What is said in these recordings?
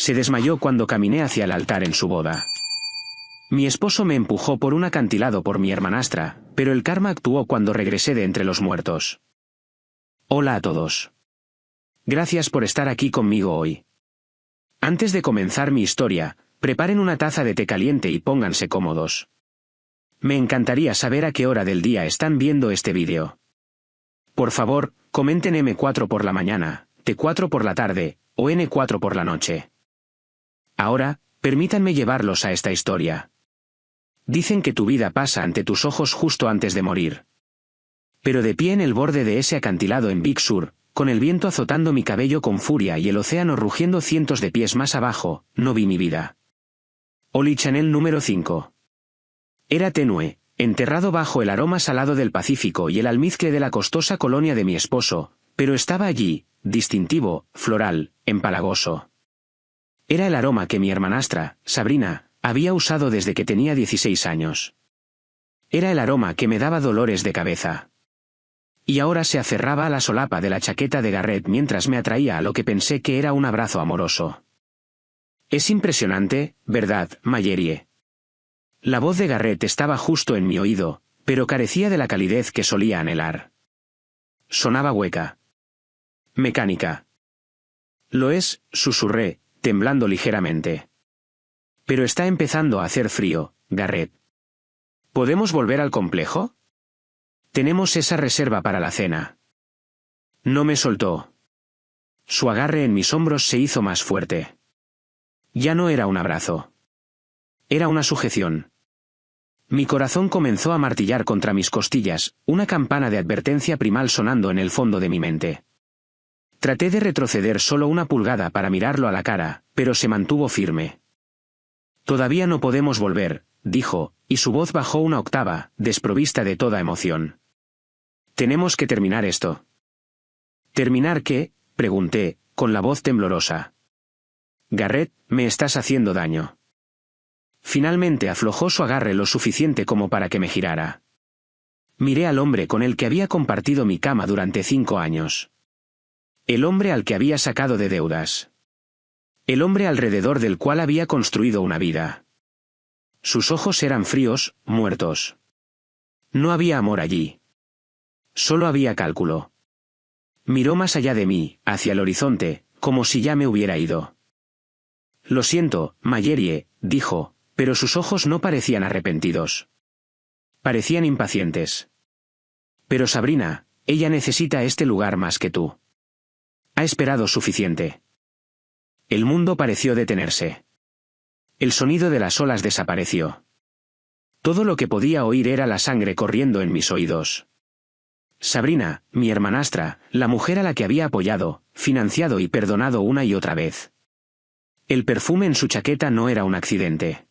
Se desmayó cuando caminé hacia el altar en su boda. Mi esposo me empujó por un acantilado por mi hermanastra, pero el karma actuó cuando regresé de entre los muertos. Hola a todos. Gracias por estar aquí conmigo hoy. Antes de comenzar mi historia, preparen una taza de té caliente y pónganse cómodos. Me encantaría saber a qué hora del día están viendo este vídeo. Por favor, comenten M4 por la mañana, T4 por la tarde, o N4 por la noche. Ahora, permítanme llevarlos a esta historia. Dicen que tu vida pasa ante tus ojos justo antes de morir. Pero de pie en el borde de ese acantilado en Big Sur, con el viento azotando mi cabello con furia y el océano rugiendo cientos de pies más abajo, no vi mi vida. Oli Chanel número 5. Era tenue, enterrado bajo el aroma salado del Pacífico y el almizcle de la costosa colonia de mi esposo, pero estaba allí, distintivo, floral, empalagoso. Era el aroma que mi hermanastra, Sabrina, había usado desde que tenía 16 años. Era el aroma que me daba dolores de cabeza. Y ahora se aferraba a la solapa de la chaqueta de Garrett mientras me atraía a lo que pensé que era un abrazo amoroso. Es impresionante, ¿verdad, Mallory? La voz de Garrett estaba justo en mi oído, pero carecía de la calidez que solía anhelar. Sonaba hueca. Mecánica. Lo es, susurré, temblando ligeramente. Pero está empezando a hacer frío, Garrett. ¿Podemos volver al complejo? Tenemos esa reserva para la cena. No me soltó. Su agarre en mis hombros se hizo más fuerte. Ya no era un abrazo. Era una sujeción. Mi corazón comenzó a martillar contra mis costillas, una campana de advertencia primal sonando en el fondo de mi mente. Traté de retroceder solo una pulgada para mirarlo a la cara, pero se mantuvo firme. Todavía no podemos volver, dijo, y su voz bajó una octava, desprovista de toda emoción. Tenemos que terminar esto. ¿Terminar qué?, pregunté, con la voz temblorosa. Garrett, me estás haciendo daño. Finalmente aflojó su agarre lo suficiente como para que me girara. Miré al hombre con el que había compartido mi cama durante 5 años. El hombre al que había sacado de deudas. El hombre alrededor del cual había construido una vida. Sus ojos eran fríos, muertos. No había amor allí. Solo había cálculo. Miró más allá de mí, hacia el horizonte, como si ya me hubiera ido. Lo siento, Mallory, dijo, pero sus ojos no parecían arrepentidos. Parecían impacientes. Pero Sabrina, ella necesita este lugar más que tú. Ha esperado suficiente. El mundo pareció detenerse. El sonido de las olas desapareció. Todo lo que podía oír era la sangre corriendo en mis oídos. Sabrina, mi hermanastra, la mujer a la que había apoyado, financiado y perdonado una y otra vez. El perfume en su chaqueta no era un accidente.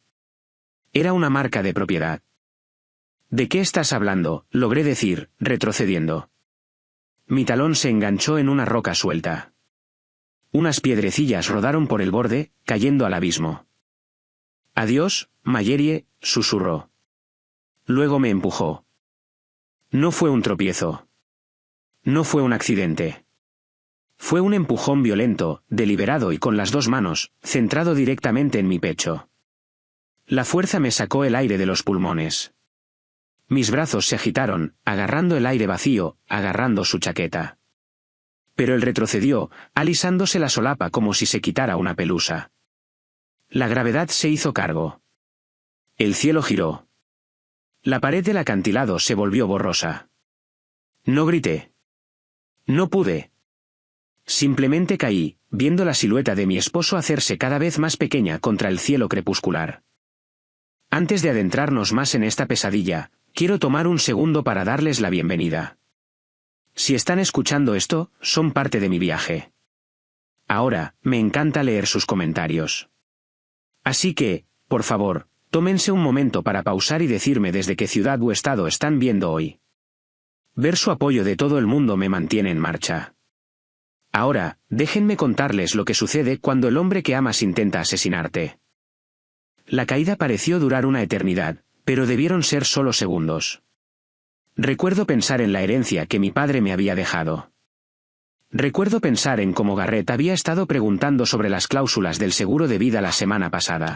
Era una marca de propiedad. ¿De qué estás hablando?, logré decir, retrocediendo. Mi talón se enganchó en una roca suelta. Unas piedrecillas rodaron por el borde, cayendo al abismo. Adiós, Mallory, susurró. Luego me empujó. No fue un tropiezo. No fue un accidente. Fue un empujón violento, deliberado y con las 2 manos, centrado directamente en mi pecho. La fuerza me sacó el aire de los pulmones. Mis brazos se agitaron, agarrando el aire vacío, agarrando su chaqueta. Pero él retrocedió, alisándose la solapa como si se quitara una pelusa. La gravedad se hizo cargo. El cielo giró. La pared del acantilado se volvió borrosa. No grité. No pude. Simplemente caí, viendo la silueta de mi esposo hacerse cada vez más pequeña contra el cielo crepuscular. Antes de adentrarnos más en esta pesadilla, quiero tomar un segundo para darles la bienvenida. Si están escuchando esto, son parte de mi viaje. Ahora, me encanta leer sus comentarios. Así que, por favor, tómense un momento para pausar y decirme desde qué ciudad o estado están viendo hoy. Ver su apoyo de todo el mundo me mantiene en marcha. Ahora, déjenme contarles lo que sucede cuando el hombre que amas intenta asesinarte. La caída pareció durar una eternidad, pero debieron ser solo segundos. Recuerdo pensar en la herencia que mi padre me había dejado. Recuerdo pensar en cómo Garrett había estado preguntando sobre las cláusulas del seguro de vida la semana pasada.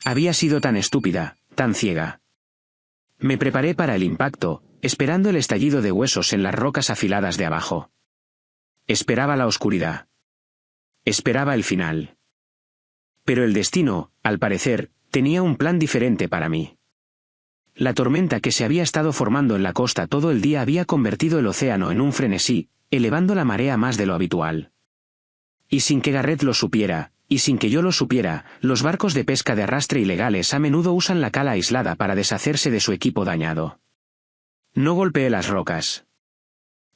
Había sido tan estúpida, tan ciega. Me preparé para el impacto, esperando el estallido de huesos en las rocas afiladas de abajo. Esperaba la oscuridad. Esperaba el final. Pero el destino, al parecer, tenía un plan diferente para mí. La tormenta que se había estado formando en la costa todo el día había convertido el océano en un frenesí, elevando la marea más de lo habitual. Y sin que Garrett lo supiera, y sin que yo lo supiera, los barcos de pesca de arrastre ilegales a menudo usan la cala aislada para deshacerse de su equipo dañado. No golpeé las rocas.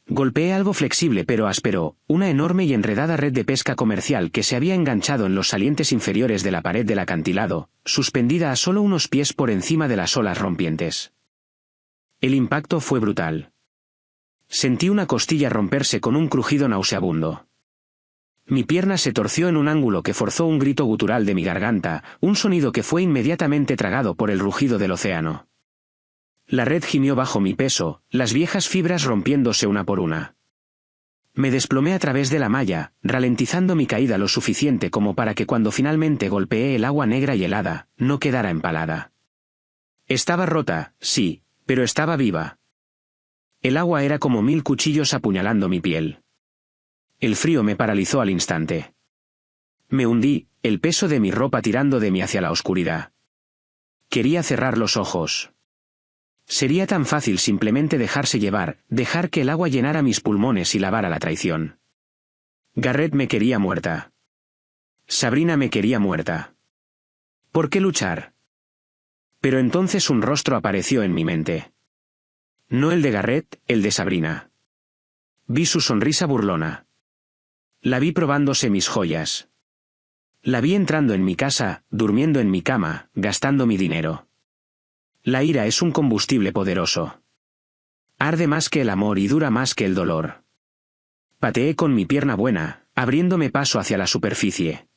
Golpeé algo flexible pero áspero, una enorme y enredada red de pesca comercial que se había enganchado en los salientes inferiores de la pared del acantilado, suspendida a solo unos pies por encima de las olas rompientes. El impacto fue brutal. Sentí una costilla romperse con un crujido nauseabundo. Mi pierna se torció en un ángulo que forzó un grito gutural de mi garganta, un sonido que fue inmediatamente tragado por el rugido del océano. La red gimió bajo mi peso, las viejas fibras rompiéndose una por una. Me desplomé a través de la malla, ralentizando mi caída lo suficiente como para que cuando finalmente golpeé el agua negra y helada, no quedara empalada. Estaba rota, sí, pero estaba viva. El agua era como 1000 cuchillos apuñalando mi piel. El frío me paralizó al instante. Me hundí, el peso de mi ropa tirando de mí hacia la oscuridad. Quería cerrar los ojos. Sería tan fácil simplemente dejarse llevar, dejar que el agua llenara mis pulmones y lavara la traición. Garrett me quería muerta. Sabrina me quería muerta. ¿Por qué luchar? Pero entonces un rostro apareció en mi mente. No el de Garrett, el de Sabrina. Vi su sonrisa burlona. La vi probándose mis joyas. La vi entrando en mi casa, durmiendo en mi cama, gastando mi dinero. La ira es un combustible poderoso. Arde más que el amor y dura más que el dolor. Pateé con mi pierna buena, abriéndome paso hacia la superficie.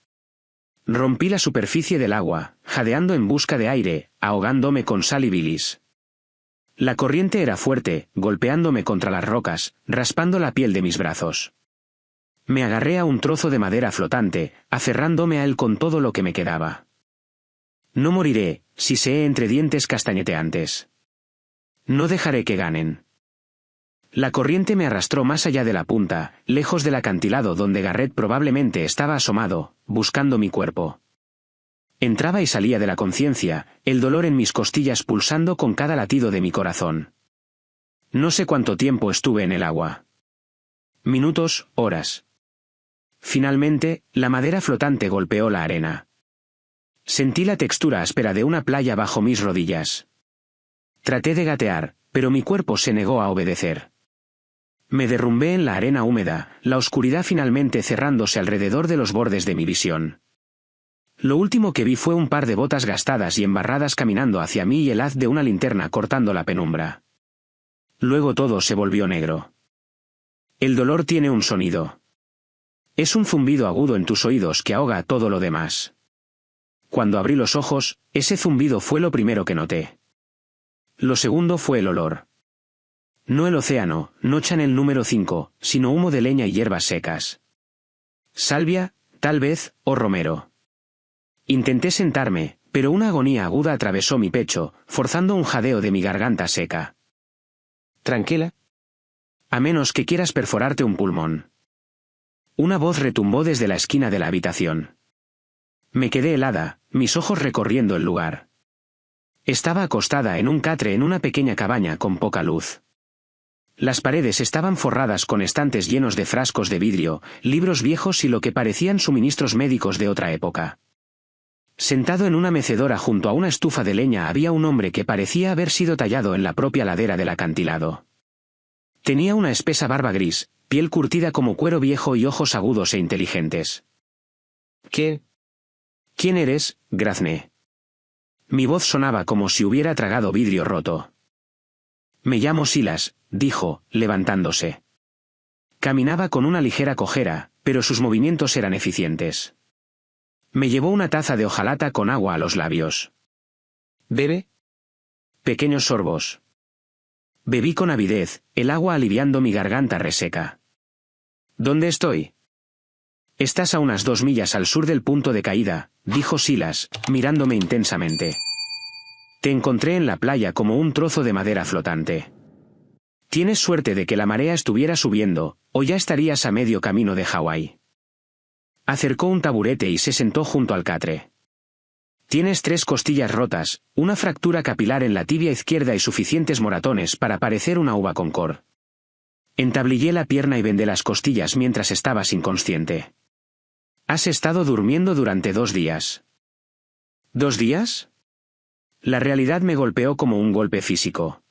Rompí la superficie del agua, jadeando en busca de aire, ahogándome con sal y bilis. La corriente era fuerte, golpeándome contra las rocas, raspando la piel de mis brazos. Me agarré a un trozo de madera flotante, aferrándome a él con todo lo que me quedaba. No moriré, siseé entre dientes castañeteantes. No dejaré que ganen. La corriente me arrastró más allá de la punta, lejos del acantilado donde Garrett probablemente estaba asomado, buscando mi cuerpo. Entraba y salía de la conciencia, el dolor en mis costillas pulsando con cada latido de mi corazón. No sé cuánto tiempo estuve en el agua. Minutos, horas. Finalmente, la madera flotante golpeó la arena. Sentí la textura áspera de una playa bajo mis rodillas. Traté de gatear, pero mi cuerpo se negó a obedecer. Me derrumbé en la arena húmeda, la oscuridad finalmente cerrándose alrededor de los bordes de mi visión. Lo último que vi fue un par de botas gastadas y embarradas caminando hacia mí y el haz de una linterna cortando la penumbra. Luego todo se volvió negro. El dolor tiene un sonido. Es un zumbido agudo en tus oídos que ahoga todo lo demás. Cuando abrí los ojos, ese zumbido fue lo primero que noté. Lo segundo fue el olor. No el océano, no Chanel número 5, sino humo de leña y hierbas secas. Salvia, tal vez, o romero. Intenté sentarme, pero una agonía aguda atravesó mi pecho, forzando un jadeo de mi garganta seca. ¿Tranquila? A menos que quieras perforarte un pulmón. Una voz retumbó desde la esquina de la habitación. Me quedé helada, mis ojos recorriendo el lugar. Estaba acostada en un catre en una pequeña cabaña con poca luz. Las paredes estaban forradas con estantes llenos de frascos de vidrio, libros viejos y lo que parecían suministros médicos de otra época. Sentado en una mecedora junto a una estufa de leña había un hombre que parecía haber sido tallado en la propia ladera del acantilado. Tenía una espesa barba gris, piel curtida como cuero viejo y ojos agudos e inteligentes. ¿Quién eres, grazné? Mi voz sonaba como si hubiera tragado vidrio roto. Me llamo Silas, dijo, levantándose. Caminaba con una ligera cojera, pero sus movimientos eran eficientes. Me llevó una taza de hojalata con agua a los labios. ¿Bebe? Pequeños sorbos. Bebí con avidez, el agua aliviando mi garganta reseca. ¿Dónde estoy? Estás a unas 2 millas al sur del punto de caída, dijo Silas, mirándome intensamente. Te encontré en la playa como un trozo de madera flotante. Tienes suerte de que la marea estuviera subiendo, o ya estarías a medio camino de Hawái. Acercó un taburete y se sentó junto al catre. Tienes 3 costillas rotas, una fractura capilar en la tibia izquierda y suficientes moratones para parecer una uva con cor. Entablillé la pierna y vendé las costillas mientras estabas inconsciente. Has estado durmiendo durante 2 días. ¿2 días? La realidad me golpeó como un golpe físico.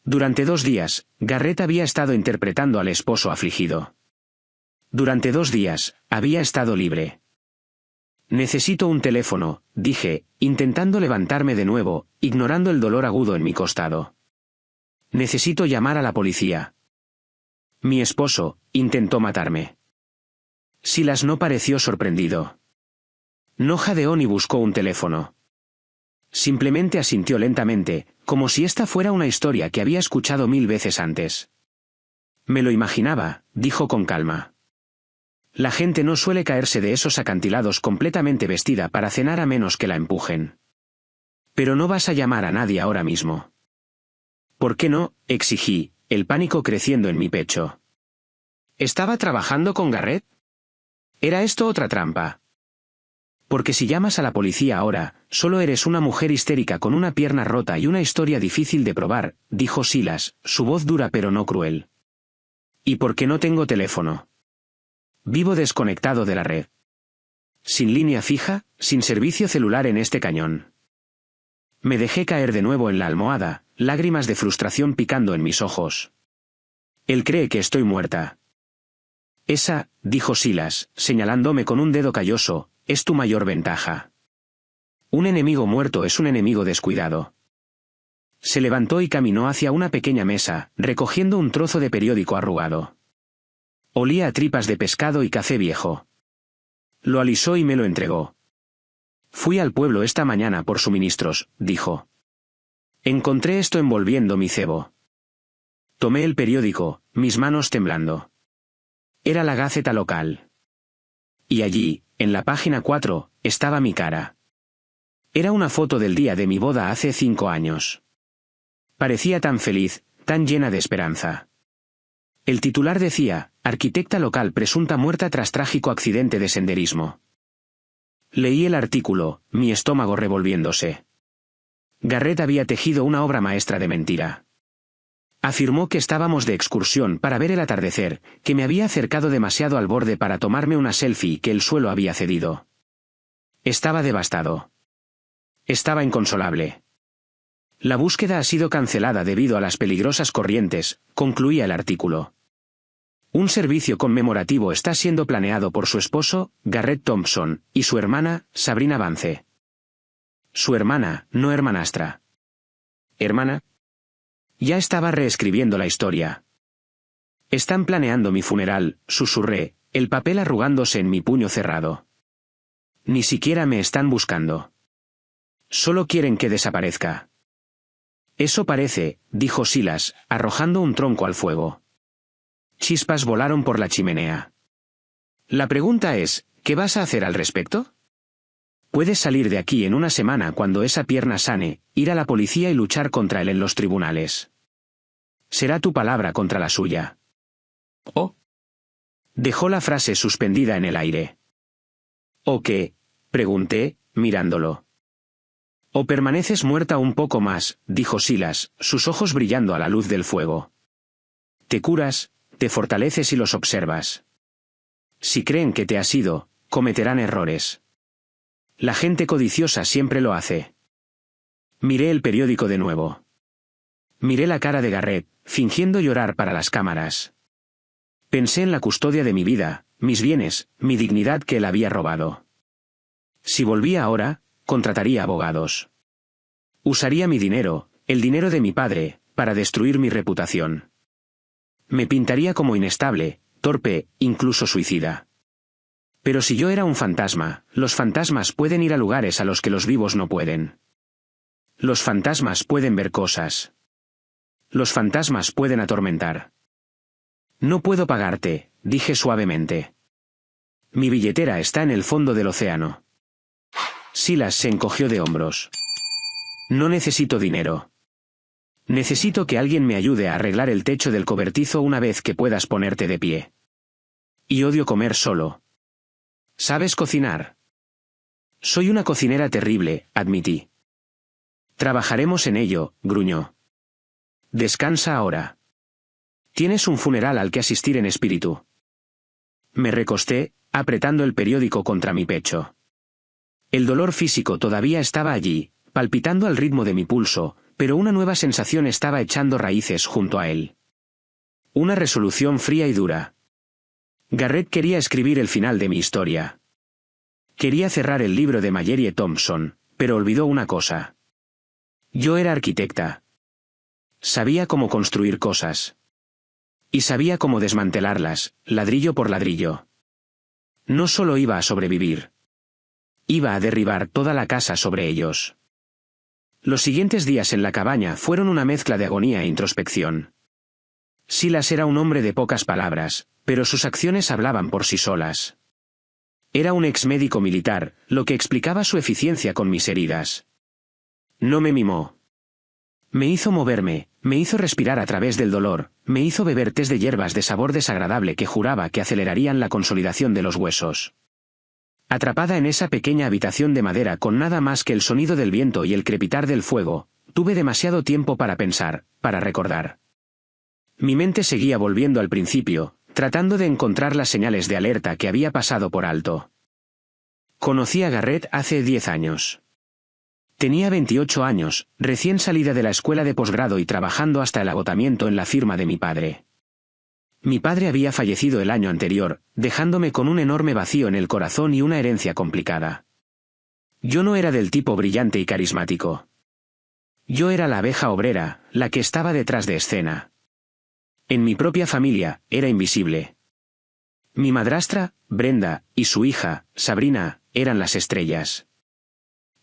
Durante 2 días, Garrett había estado interpretando al esposo afligido. Durante 2 días, había estado libre. Necesito un teléfono, dije, intentando levantarme de nuevo, ignorando el dolor agudo en mi costado. Necesito llamar a la policía. Mi esposo intentó matarme. Silas no pareció sorprendido. No jadeó ni buscó un teléfono. Simplemente asintió lentamente, como si esta fuera una historia que había escuchado 1000 veces antes. Me lo imaginaba, dijo con calma. La gente no suele caerse de esos acantilados completamente vestida para cenar a menos que la empujen. Pero no vas a llamar a nadie ahora mismo. ¿Por qué no?, exigí, el pánico creciendo en mi pecho. ¿Estaba trabajando con Garrett? ¿Era esto otra trampa? Porque si llamas a la policía ahora, solo eres una mujer histérica con una pierna rota y una historia difícil de probar, dijo Silas, su voz dura pero no cruel. ¿Y por qué no tengo teléfono? Vivo desconectado de la red. Sin línea fija, sin servicio celular en este cañón. Me dejé caer de nuevo en la almohada, lágrimas de frustración picando en mis ojos. Él cree que estoy muerta. Esa, dijo Silas, señalándome con un dedo calloso, es tu mayor ventaja. Un enemigo muerto es un enemigo descuidado. Se levantó y caminó hacia una pequeña mesa, recogiendo un trozo de periódico arrugado. Olía a tripas de pescado y café viejo. Lo alisó y me lo entregó. Fui al pueblo esta mañana por suministros, dijo. Encontré esto envolviendo mi cebo. Tomé el periódico, mis manos temblando. Era la Gaceta local. Y allí, en la página 4, estaba mi cara. Era una foto del día de mi boda hace 5 años. Parecía tan feliz, tan llena de esperanza. El titular decía, arquitecta local presunta muerta tras trágico accidente de senderismo. Leí el artículo, mi estómago revolviéndose. Garrett había tejido una obra maestra de mentira. Afirmó que estábamos de excursión para ver el atardecer, que me había acercado demasiado al borde para tomarme una selfie y que el suelo había cedido. Estaba devastado. Estaba inconsolable. La búsqueda ha sido cancelada debido a las peligrosas corrientes, concluía el artículo. Un servicio conmemorativo está siendo planeado por su esposo, Garrett Thompson, y su hermana, Sabrina Vance. Su hermana, no hermanastra. ¿Hermana? Ya estaba reescribiendo la historia. Están planeando mi funeral, susurré, el papel arrugándose en mi puño cerrado. Ni siquiera me están buscando. Solo quieren que desaparezca. Eso parece, dijo Silas, arrojando un tronco al fuego. Chispas volaron por la chimenea. La pregunta es, ¿qué vas a hacer al respecto? Puedes salir de aquí en una semana cuando esa pierna sane, ir a la policía y luchar contra él en los tribunales. Será tu palabra contra la suya. ¿Oh? Dejó la frase suspendida en el aire. ¿O qué? Pregunté, mirándolo. O permaneces muerta un poco más, dijo Silas, sus ojos brillando a la luz del fuego. Te curas, te fortaleces y los observas. Si creen que te has ido, cometerán errores. La gente codiciosa siempre lo hace. Miré el periódico de nuevo. Miré la cara de Garrett, fingiendo llorar para las cámaras. Pensé en la custodia de mi vida, mis bienes, mi dignidad que él había robado. Si volvía ahora, contrataría abogados. Usaría mi dinero, el dinero de mi padre, para destruir mi reputación. Me pintaría como inestable, torpe, incluso suicida. Pero si yo era un fantasma, los fantasmas pueden ir a lugares a los que los vivos no pueden. Los fantasmas pueden ver cosas. Los fantasmas pueden atormentar. No puedo pagarte, dije suavemente. Mi billetera está en el fondo del océano. Silas se encogió de hombros. No necesito dinero. Necesito que alguien me ayude a arreglar el techo del cobertizo una vez que puedas ponerte de pie. Y odio comer solo. ¿Sabes cocinar? Soy una cocinera terrible, admití. Trabajaremos en ello, gruñó. Descansa ahora. Tienes un funeral al que asistir en espíritu. Me recosté, apretando el periódico contra mi pecho. El dolor físico todavía estaba allí, palpitando al ritmo de mi pulso, pero una nueva sensación estaba echando raíces junto a él. Una resolución fría y dura. Garrett quería escribir el final de mi historia. Quería cerrar el libro de Mallory Thompson, pero olvidó una cosa. Yo era arquitecta. Sabía cómo construir cosas. Y sabía cómo desmantelarlas, ladrillo por ladrillo. No solo iba a sobrevivir. Iba a derribar toda la casa sobre ellos. Los siguientes días en la cabaña fueron una mezcla de agonía e introspección. Silas era un hombre de pocas palabras, pero sus acciones hablaban por sí solas. Era un ex médico militar, lo que explicaba su eficiencia con mis heridas. No me mimó. Me hizo moverme, me hizo respirar a través del dolor, me hizo beber tés de hierbas de sabor desagradable que juraba que acelerarían la consolidación de los huesos. Atrapada en esa pequeña habitación de madera con nada más que el sonido del viento y el crepitar del fuego, tuve demasiado tiempo para pensar, para recordar. Mi mente seguía volviendo al principio, tratando de encontrar las señales de alerta que había pasado por alto. Conocí a Garrett hace 10 años. Tenía 28 años, recién salida de la escuela de posgrado y trabajando hasta el agotamiento en la firma de mi padre. Mi padre había fallecido el año anterior, dejándome con un enorme vacío en el corazón y una herencia complicada. Yo no era del tipo brillante y carismático. Yo era la abeja obrera, la que estaba detrás de escena. En mi propia familia, era invisible. Mi madrastra, Brenda, y su hija, Sabrina, eran las estrellas.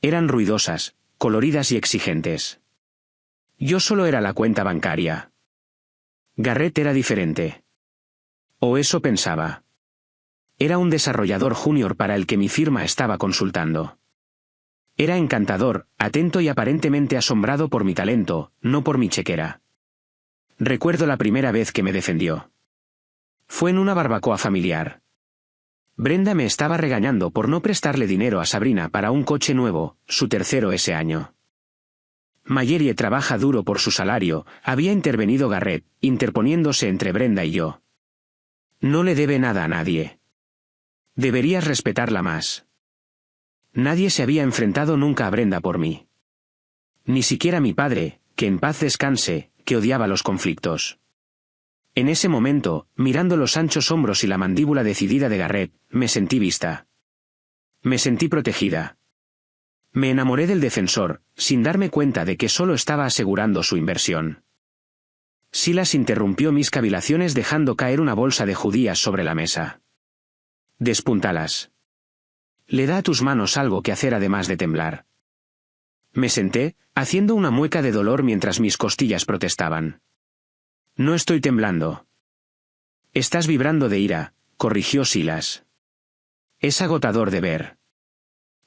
Eran ruidosas, coloridas y exigentes. Yo solo era la cuenta bancaria. Garrett era diferente. O eso pensaba. Era un desarrollador junior para el que mi firma estaba consultando. Era encantador, atento y aparentemente asombrado por mi talento, no por mi chequera. Recuerdo la primera vez que me defendió. Fue en una barbacoa familiar. Brenda me estaba regañando por no prestarle dinero a Sabrina para un coche nuevo, su tercero ese año. Mallory trabaja duro por su salario, había intervenido Garrett, interponiéndose entre Brenda y yo. No le debe nada a nadie. Deberías respetarla más. Nadie se había enfrentado nunca a Brenda por mí. Ni siquiera mi padre, que en paz descanse, que odiaba los conflictos. En ese momento, mirando los anchos hombros y la mandíbula decidida de Garrett, me sentí vista. Me sentí protegida. Me enamoré del defensor, sin darme cuenta de que solo estaba asegurando su inversión. Silas interrumpió mis cavilaciones dejando caer una bolsa de judías sobre la mesa. Despúntalas. Le da a tus manos algo que hacer además de temblar. Me senté, haciendo una mueca de dolor mientras mis costillas protestaban. No estoy temblando. Estás vibrando de ira, corrigió Silas. Es agotador de ver.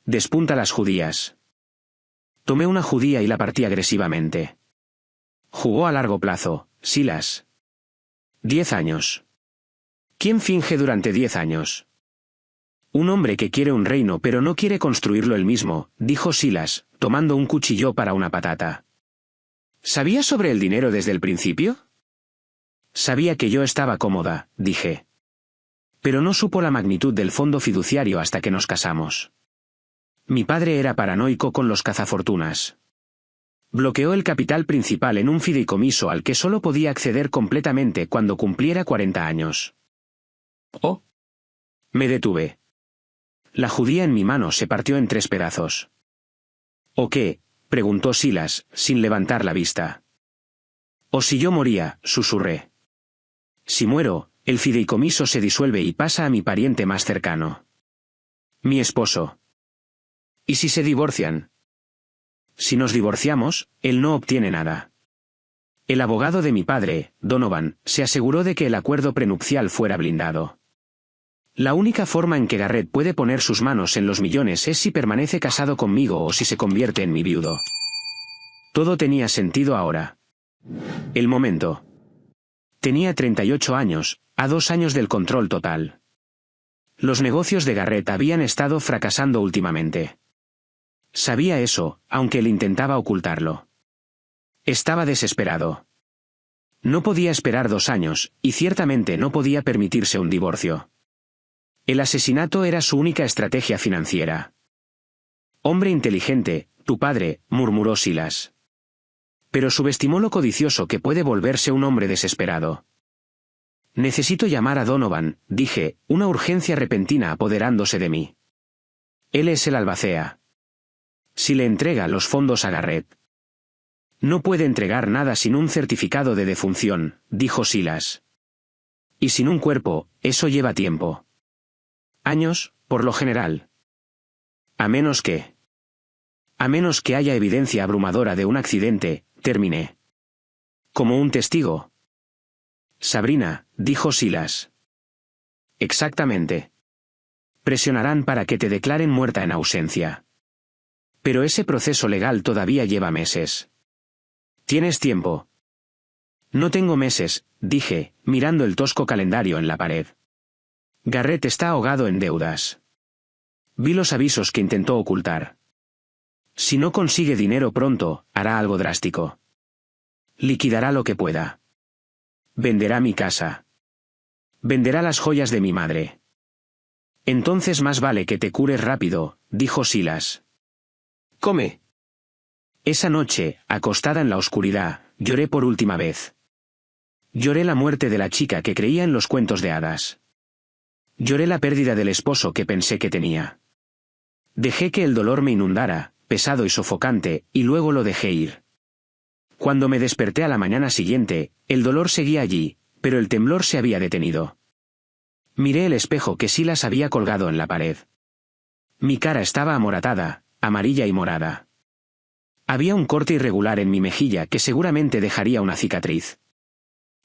Despunta las judías. Tomé una judía y la partí agresivamente. Jugó a largo plazo, Silas. 10 años. ¿Quién finge durante 10 años? Un hombre que quiere un reino pero no quiere construirlo él mismo, dijo Silas, tomando un cuchillo para una patata. ¿Sabías sobre el dinero desde el principio? Sabía que yo estaba cómoda, dije. Pero no supo la magnitud del fondo fiduciario hasta que nos casamos. Mi padre era paranoico con los cazafortunas. Bloqueó el capital principal en un fideicomiso al que solo podía acceder completamente cuando cumpliera 40 años. Oh. Me detuve. La judía en mi mano se partió en 3 pedazos. ¿O qué?, preguntó Silas, sin levantar la vista. O si yo moría, susurré. Si muero, el fideicomiso se disuelve y pasa a mi pariente más cercano. Mi esposo. ¿Y si se divorcian? Si nos divorciamos, él no obtiene nada. El abogado de mi padre, Donovan, se aseguró de que el acuerdo prenupcial fuera blindado. La única forma en que Garrett puede poner sus manos en los millones es si permanece casado conmigo o si se convierte en mi viudo. Todo tenía sentido ahora. El momento. Tenía 38 años, a 2 años del control total. Los negocios de Garrett habían estado fracasando últimamente. Sabía eso, aunque él intentaba ocultarlo. Estaba desesperado. No podía esperar 2 años, y ciertamente no podía permitirse un divorcio. El asesinato era su única estrategia financiera. Hombre inteligente, tu padre, murmuró Silas. Pero subestimó lo codicioso que puede volverse un hombre desesperado. Necesito llamar a Donovan, dije, una urgencia repentina apoderándose de mí. Él es el albacea. Si le entrega los fondos a Garrett. No puede entregar nada sin un certificado de defunción, dijo Silas. Y sin un cuerpo, eso lleva tiempo. Años, por lo general. A menos que haya evidencia abrumadora de un accidente, terminé. Como un testigo. Sabrina, dijo Silas. Exactamente. Presionarán para que te declaren muerta en ausencia. Pero ese proceso legal todavía lleva meses. ¿Tienes tiempo? No tengo meses, dije, mirando el tosco calendario en la pared. Garrett está ahogado en deudas. Vi los avisos que intentó ocultar. Si no consigue dinero pronto, hará algo drástico. Liquidará lo que pueda. Venderá mi casa. Venderá las joyas de mi madre. Entonces más vale que te cures rápido, dijo Silas. Come. Esa noche, acostada en la oscuridad, lloré por última vez. Lloré la muerte de la chica que creía en los cuentos de hadas. Lloré la pérdida del esposo que pensé que tenía. Dejé que el dolor me inundara, pesado y sofocante, y luego lo dejé ir. Cuando me desperté a la mañana siguiente, el dolor seguía allí, pero el temblor se había detenido. Miré el espejo que Silas había colgado en la pared. Mi cara estaba amoratada, amarilla y morada. Había un corte irregular en mi mejilla que seguramente dejaría una cicatriz.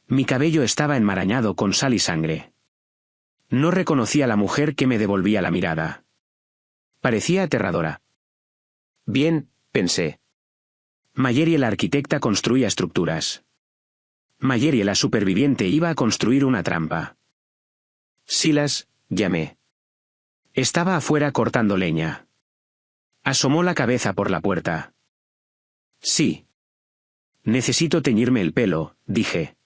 Mi cabello estaba enmarañado con sal y sangre. No reconocía a la mujer que me devolvía la mirada. Parecía aterradora. Bien, pensé. Mayeri la arquitecta construía estructuras. Mayeri la superviviente iba a construir una trampa. Silas, llamé. Estaba afuera cortando leña. Asomó la cabeza por la puerta. Sí. Necesito teñirme el pelo, dije.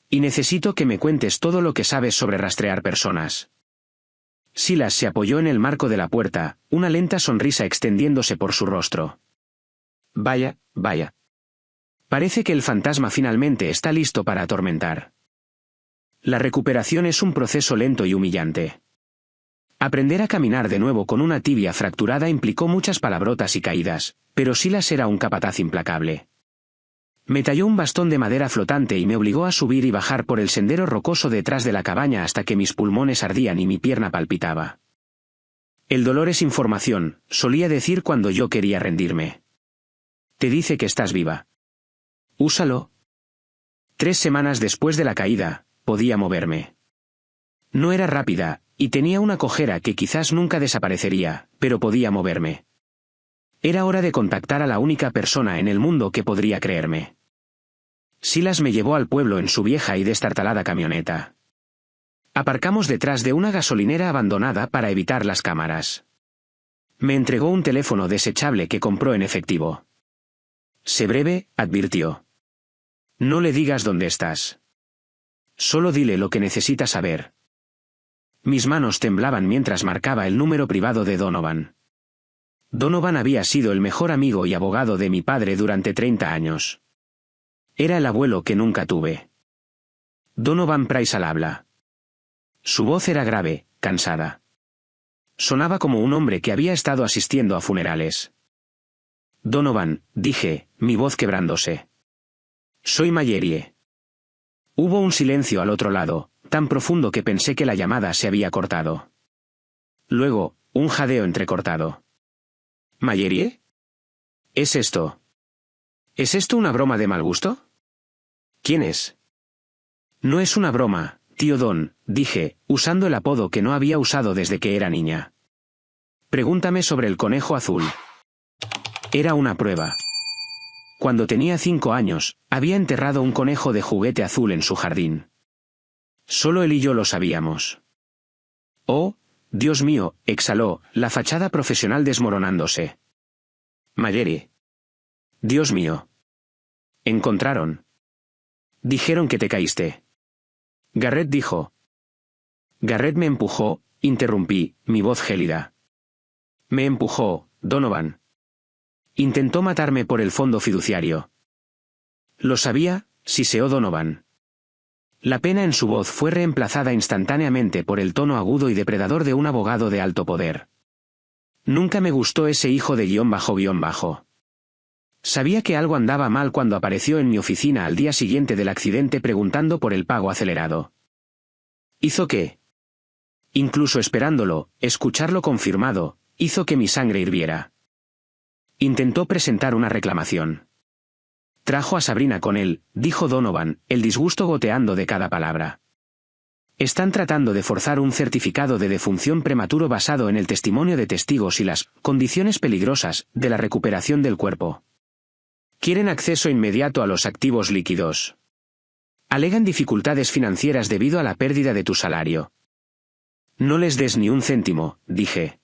Y necesito que me cuentes todo lo que sabes sobre rastrear personas. Silas se apoyó en el marco de la puerta, una lenta sonrisa extendiéndose por su rostro. Vaya, vaya. Parece que el fantasma finalmente está listo para atormentar. La recuperación es un proceso lento y humillante. Aprender a caminar de nuevo con una tibia fracturada implicó muchas palabrotas y caídas, pero Silas era un capataz implacable. Me talló un bastón de madera flotante y me obligó a subir y bajar por el sendero rocoso detrás de la cabaña hasta que mis pulmones ardían y mi pierna palpitaba. El dolor es información, solía decir cuando yo quería rendirme. Te dice que estás viva. Úsalo. 3 semanas después de la caída, podía moverme. No era rápida, y tenía una cojera que quizás nunca desaparecería, pero podía moverme. Era hora de contactar a la única persona en el mundo que podría creerme. Silas me llevó al pueblo en su vieja y destartalada camioneta. Aparcamos detrás de una gasolinera abandonada para evitar las cámaras. Me entregó un teléfono desechable que compró en efectivo. Sé breve, advirtió. No le digas dónde estás. Solo dile lo que necesita saber. Mis manos temblaban mientras marcaba el número privado de Donovan. Donovan había sido el mejor amigo y abogado de mi padre durante 30 años. Era el abuelo que nunca tuve. Donovan Price al habla. Su voz era grave, cansada. Sonaba como un hombre que había estado asistiendo a funerales. Donovan, dije, mi voz quebrándose. Soy Mayeri. Hubo un silencio al otro lado, tan profundo que pensé que la llamada se había cortado. Luego, un jadeo entrecortado. ¿Mayeri? ¿Es esto una broma de mal gusto? ¿Quién es? No es una broma, tío Don, dije, usando el apodo que no había usado desde que era niña. Pregúntame sobre el conejo azul. Era una prueba. Cuando tenía 5 años, había enterrado un conejo de juguete azul en su jardín. Solo él y yo lo sabíamos. Oh, Dios mío, exhaló, la fachada profesional desmoronándose. Mayeri. Dios mío. Encontraron. Dijeron que te caíste. Garrett dijo. Garrett me empujó, interrumpí, mi voz gélida. Me empujó, Donovan. Intentó matarme por el fondo fiduciario. Lo sabía, siseó Donovan. La pena en su voz fue reemplazada instantáneamente por el tono agudo y depredador de un abogado de alto poder. Nunca me gustó ese hijo de __. Sabía que algo andaba mal cuando apareció en mi oficina al día siguiente del accidente preguntando por el pago acelerado. ¿Hizo qué? Incluso esperándolo, escucharlo confirmado, hizo que mi sangre hirviera. Intentó presentar una reclamación. Trajo a Sabrina con él, dijo Donovan, el disgusto goteando de cada palabra. Están tratando de forzar un certificado de defunción prematuro basado en el testimonio de testigos y las condiciones peligrosas de la recuperación del cuerpo. Quieren acceso inmediato a los activos líquidos. Alegan dificultades financieras debido a la pérdida de tu salario. No les des ni un céntimo, dije.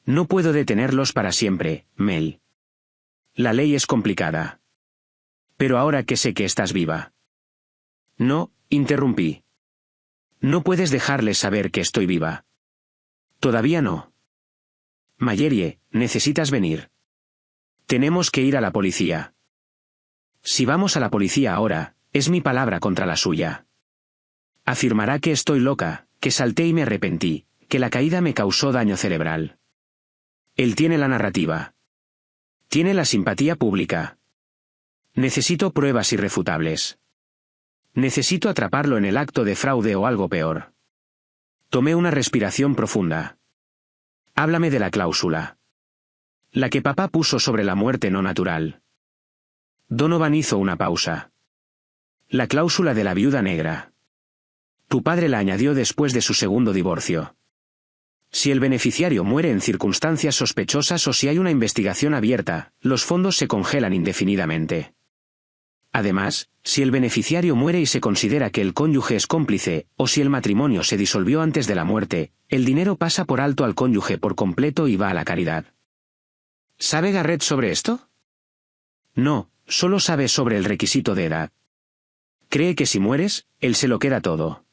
No puedo detenerlos para siempre, Mel. La ley es complicada. Pero ahora que sé que estás viva. No, interrumpí. No puedes dejarles saber que estoy viva. Todavía no. Mayeri, necesitas venir. Tenemos que ir a la policía. Si vamos a la policía ahora, es mi palabra contra la suya. Afirmará que estoy loca, que salté y me arrepentí, que la caída me causó daño cerebral. Él tiene la narrativa. Tiene la simpatía pública. Necesito pruebas irrefutables. Necesito atraparlo en el acto de fraude o algo peor. Tomé una respiración profunda. Háblame de la cláusula. La que papá puso sobre la muerte no natural. Donovan hizo una pausa. La cláusula de la viuda negra. Tu padre la añadió después de su segundo divorcio. Si el beneficiario muere en circunstancias sospechosas o si hay una investigación abierta, los fondos se congelan indefinidamente. Además, si el beneficiario muere y se considera que el cónyuge es cómplice, o si el matrimonio se disolvió antes de la muerte, el dinero pasa por alto al cónyuge por completo y va a la caridad. ¿Sabe Garrett sobre esto? No, solo sabe sobre el requisito de edad. Cree que si mueres, él se lo queda todo.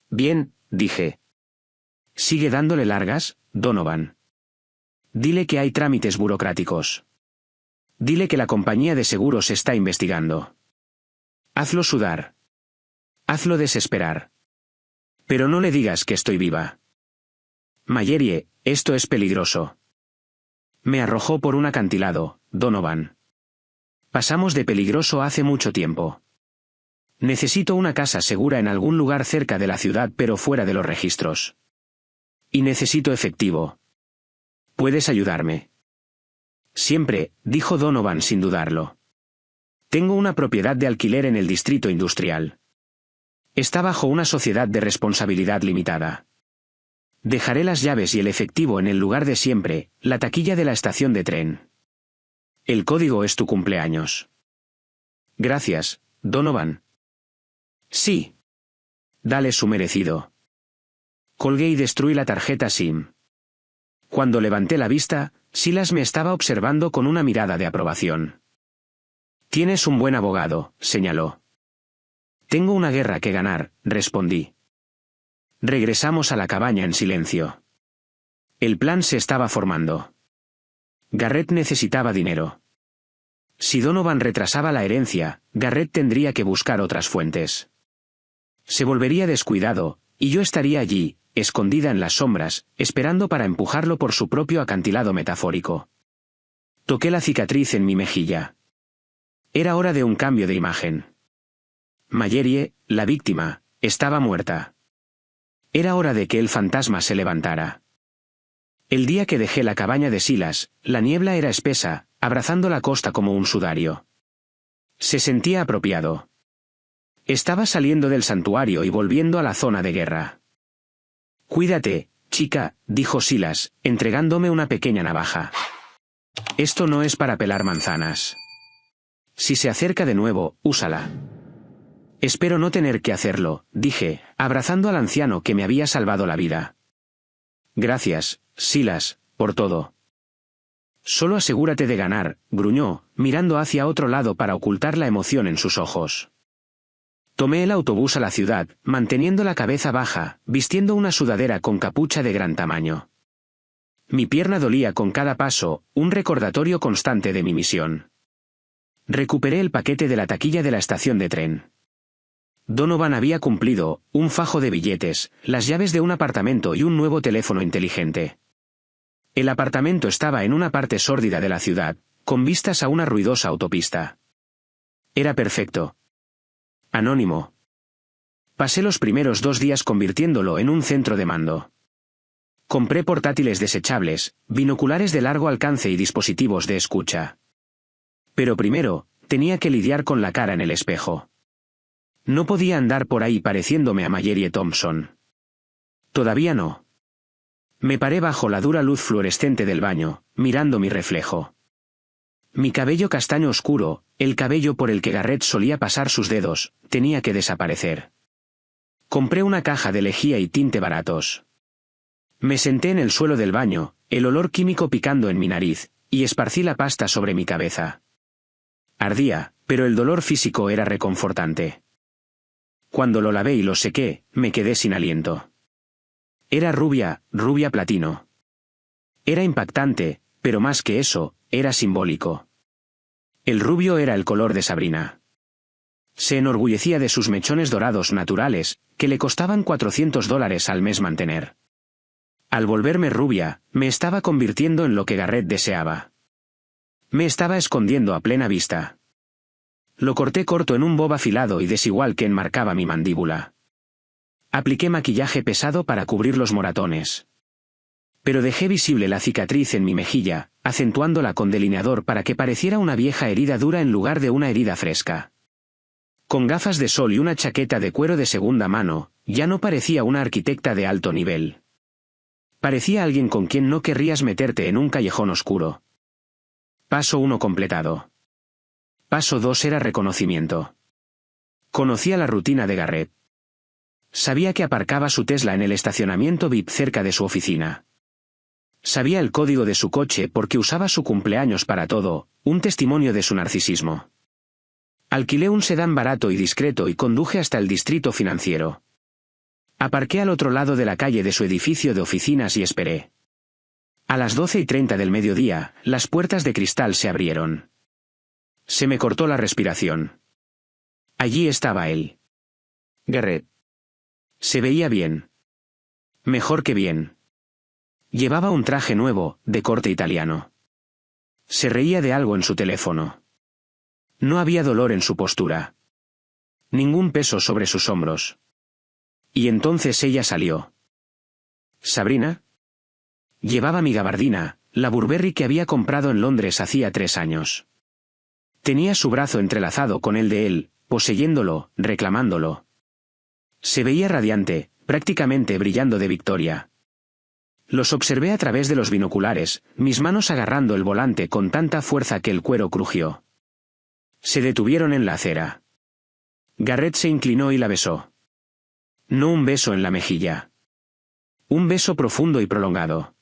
Bien, dije. Sigue dándole largas, Donovan. Dile que hay trámites burocráticos. Dile que la compañía de seguros está investigando. Hazlo sudar. Hazlo desesperar. Pero no le digas que estoy viva. Mayeri, esto es peligroso. Me arrojó por un acantilado, Donovan. Pasamos de peligroso hace mucho tiempo. Necesito una casa segura en algún lugar cerca de la ciudad pero fuera de los registros. Y necesito efectivo. ¿Puedes ayudarme? Siempre, dijo Donovan sin dudarlo. Tengo una propiedad de alquiler en el distrito industrial. Está bajo una sociedad de responsabilidad limitada. Dejaré las llaves y el efectivo en el lugar de siempre, la taquilla de la estación de tren. El código es tu cumpleaños. Gracias, Donovan. Sí. Dale su merecido. Colgué y destruí la tarjeta SIM. Cuando levanté la vista, Silas me estaba observando con una mirada de aprobación. Tienes un buen abogado, señaló. Tengo una guerra que ganar, respondí. Regresamos a la cabaña en silencio. El plan se estaba formando. Garrett necesitaba dinero. Si Donovan retrasaba la herencia, Garrett tendría que buscar otras fuentes. Se volvería descuidado, y yo estaría allí, escondida en las sombras, esperando para empujarlo por su propio acantilado metafórico. Toqué la cicatriz en mi mejilla. Era hora de un cambio de imagen. Mayeri, la víctima, estaba muerta. Era hora de que el fantasma se levantara. El día que dejé la cabaña de Silas, la niebla era espesa, abrazando la costa como un sudario. Se sentía apropiado. Estaba saliendo del santuario y volviendo a la zona de guerra. «Cuídate, chica», dijo Silas, entregándome una pequeña navaja. «Esto no es para pelar manzanas. Si se acerca de nuevo, úsala». «Espero no tener que hacerlo», dije, abrazando al anciano que me había salvado la vida. «Gracias, Silas, por todo». «Solo asegúrate de ganar», gruñó, mirando hacia otro lado para ocultar la emoción en sus ojos. Tomé el autobús a la ciudad, manteniendo la cabeza baja, vistiendo una sudadera con capucha de gran tamaño. Mi pierna dolía con cada paso, un recordatorio constante de mi misión. Recuperé el paquete de la taquilla de la estación de tren. Donovan había cumplido, un fajo de billetes, las llaves de un apartamento y un nuevo teléfono inteligente. El apartamento estaba en una parte sórdida de la ciudad, con vistas a una ruidosa autopista. Era perfecto. Anónimo. Pasé los primeros 2 días convirtiéndolo en un centro de mando. Compré portátiles desechables, binoculares de largo alcance y dispositivos de escucha. Pero primero, tenía que lidiar con la cara en el espejo. No podía andar por ahí pareciéndome a Mallory Thompson. Todavía no. Me paré bajo la dura luz fluorescente del baño, mirando mi reflejo. Mi cabello castaño oscuro, el cabello por el que Garrett solía pasar sus dedos, tenía que desaparecer. Compré una caja de lejía y tinte baratos. Me senté en el suelo del baño, el olor químico picando en mi nariz, y esparcí la pasta sobre mi cabeza. Ardía, pero el dolor físico era reconfortante. Cuando lo lavé y lo sequé, me quedé sin aliento. Era rubia platino. Era impactante, pero más que eso, era simbólico. El rubio era el color de Sabrina. Se enorgullecía de sus mechones dorados naturales, que le costaban $400 al mes mantener. Al volverme rubia, me estaba convirtiendo en lo que Garrett deseaba. Me estaba escondiendo a plena vista. Lo corté corto en un bob afilado y desigual que enmarcaba mi mandíbula. Apliqué maquillaje pesado para cubrir los moratones. Pero dejé visible la cicatriz en mi mejilla, acentuándola con delineador para que pareciera una vieja herida dura en lugar de una herida fresca. Con gafas de sol y una chaqueta de cuero de segunda mano, ya no parecía una arquitecta de alto nivel. Parecía alguien con quien no querrías meterte en un callejón oscuro. Paso 1 completado. Paso 2 era reconocimiento. Conocía la rutina de Garrett. Sabía que aparcaba su Tesla en el estacionamiento VIP cerca de su oficina. Sabía el código de su coche porque usaba su cumpleaños para todo, un testimonio de su narcisismo. Alquilé un sedán barato y discreto y conduje hasta el distrito financiero. Aparqué al otro lado de la calle de su edificio de oficinas y esperé. A las 12:30 del mediodía, las puertas de cristal se abrieron. Se me cortó la respiración. Allí estaba él. Garrett. Se veía bien. Mejor que bien. Llevaba un traje nuevo, de corte italiano. Se reía de algo en su teléfono. No había dolor en su postura. Ningún peso sobre sus hombros. Y entonces ella salió. ¿Sabrina? Llevaba mi gabardina, la Burberry que había comprado en Londres hacía 3 años. Tenía su brazo entrelazado con el de él, poseyéndolo, reclamándolo. Se veía radiante, prácticamente brillando de victoria. Los observé a través de los binoculares, mis manos agarrando el volante con tanta fuerza que el cuero crujió. Se detuvieron en la acera. Garrett se inclinó y la besó. No un beso en la mejilla. Un beso profundo y prolongado.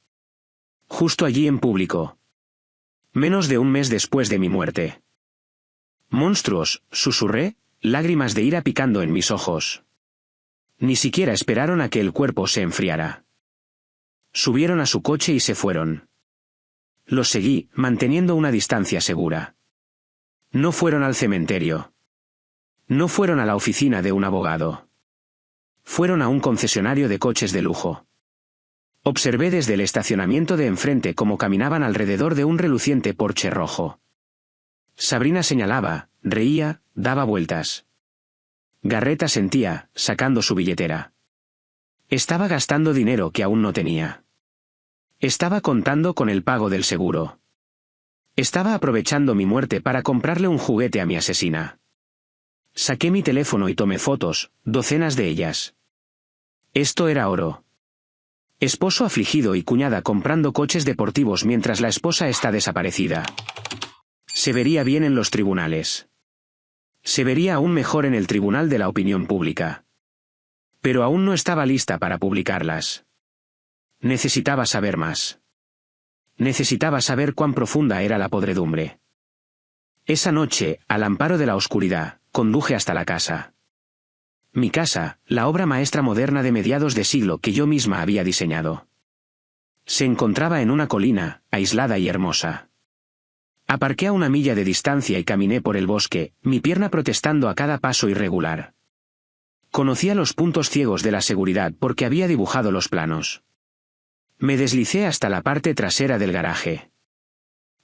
Justo allí en público. Menos de un mes después de mi muerte. Monstruos, susurré, lágrimas de ira picando en mis ojos. Ni siquiera esperaron a que el cuerpo se enfriara. Subieron a su coche y se fueron. Los seguí, manteniendo una distancia segura. No fueron al cementerio. No fueron a la oficina de un abogado. Fueron a un concesionario de coches de lujo. Observé desde el estacionamiento de enfrente cómo caminaban alrededor de un reluciente Porsche rojo. Sabrina señalaba, reía, daba vueltas. Garrett asentía, sacando su billetera. Estaba gastando dinero que aún no tenía. Estaba contando con el pago del seguro. Estaba aprovechando mi muerte para comprarle un juguete a mi asesina. Saqué mi teléfono y tomé fotos, docenas de ellas. Esto era oro. Esposo afligido y cuñada comprando coches deportivos mientras la esposa está desaparecida. Se vería bien en los tribunales. Se vería aún mejor en el tribunal de la opinión pública. Pero aún no estaba lista para publicarlas. Necesitaba saber más. Necesitaba saber cuán profunda era la podredumbre. Esa noche, al amparo de la oscuridad, conduje hasta la casa. Mi casa, la obra maestra moderna de mediados de siglo que yo misma había diseñado. Se encontraba en una colina, aislada y hermosa. Aparqué a 1 milla de distancia y caminé por el bosque, mi pierna protestando a cada paso irregular. Conocía los puntos ciegos de la seguridad porque había dibujado los planos. Me deslicé hasta la parte trasera del garaje.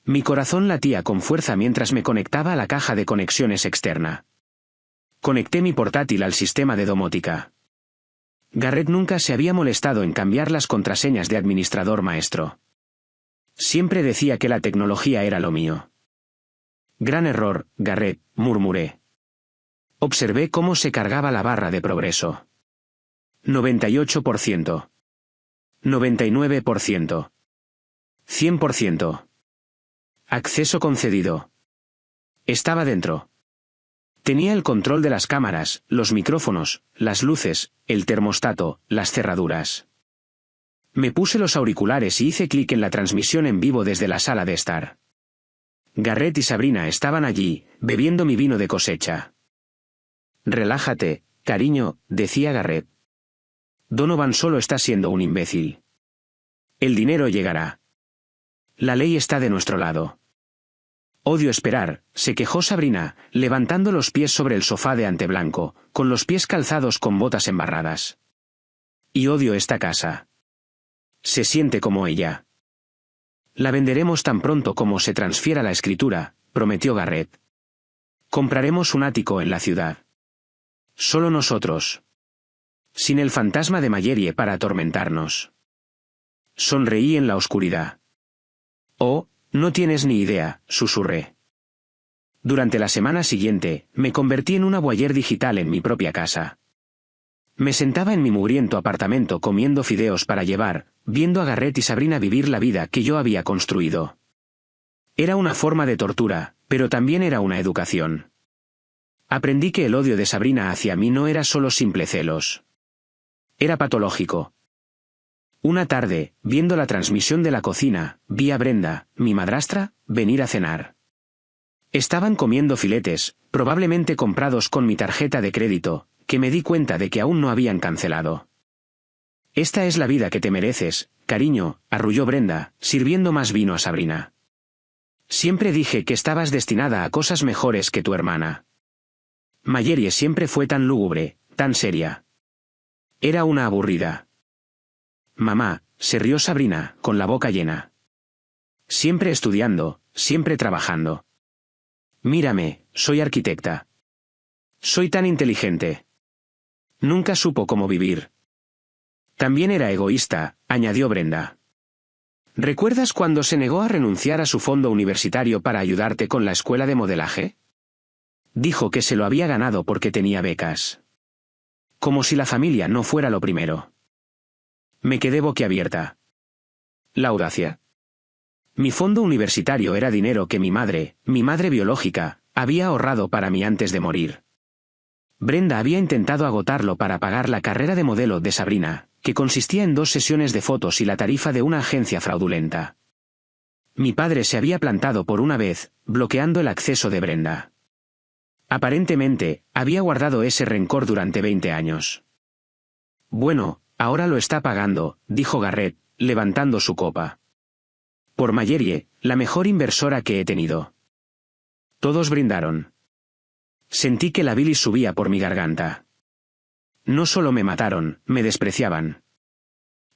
Mi corazón latía con fuerza mientras me conectaba a la caja de conexiones externa. Conecté mi portátil al sistema de domótica. Garrett nunca se había molestado en cambiar las contraseñas de administrador maestro. Siempre decía que la tecnología era lo mío. Gran error, Garrett, murmuré. Observé cómo se cargaba la barra de progreso. 98%. 99%. 100%. Acceso concedido. Estaba dentro. Tenía el control de las cámaras, los micrófonos, las luces, el termostato, las cerraduras. Me puse los auriculares y hice clic en la transmisión en vivo desde la sala de estar. Garrett y Sabrina estaban allí, bebiendo mi vino de cosecha. Relájate, cariño, decía Garrett. Donovan solo está siendo un imbécil. El dinero llegará. La ley está de nuestro lado. Odio esperar, se quejó Sabrina, levantando los pies sobre el sofá de ante blanco, con los pies calzados con botas embarradas. Y odio esta casa. Se siente como ella. La venderemos tan pronto como se transfiera la escritura, prometió Garrett. Compraremos un ático en la ciudad. Solo nosotros. Sin el fantasma de Mallory para atormentarnos. Sonreí en la oscuridad. Oh, no tienes ni idea, susurré. Durante la semana siguiente, me convertí en una voyeur digital en mi propia casa. Me sentaba en mi mugriento apartamento comiendo fideos para llevar, viendo a Garrett y Sabrina vivir la vida que yo había construido. Era una forma de tortura, pero también era una educación. Aprendí que el odio de Sabrina hacia mí no era solo simple celos. Era patológico. Una tarde, viendo la transmisión de la cocina, vi a Brenda, mi madrastra, venir a cenar. Estaban comiendo filetes, probablemente comprados con mi tarjeta de crédito, que me di cuenta de que aún no habían cancelado. Esta es la vida que te mereces, cariño, arrulló Brenda, sirviendo más vino a Sabrina. Siempre dije que estabas destinada a cosas mejores que tu hermana. Mallory siempre fue tan lúgubre, tan seria. Era una aburrida. Mamá, se rió Sabrina, con la boca llena. Siempre estudiando, siempre trabajando. Mírame, soy arquitecta. Soy tan inteligente. Nunca supo cómo vivir. También era egoísta, añadió Brenda. ¿Recuerdas cuando se negó a renunciar a su fondo universitario para ayudarte con la escuela de modelaje? Dijo que se lo había ganado porque tenía becas. Como si la familia no fuera lo primero. Me quedé boquiabierta. La audacia. Mi fondo universitario era dinero que mi madre biológica, había ahorrado para mí antes de morir. Brenda había intentado agotarlo para pagar la carrera de modelo de Sabrina, que consistía en 2 sesiones de fotos y la tarifa de una agencia fraudulenta. Mi padre se había plantado por una vez, bloqueando el acceso de Brenda. Aparentemente, había guardado ese rencor durante 20 años. Bueno, ahora lo está pagando, dijo Garrett, levantando su copa. Por Mallory, la mejor inversora que he tenido. Todos brindaron. Sentí que la bilis subía por mi garganta. No solo me mataron, me despreciaban.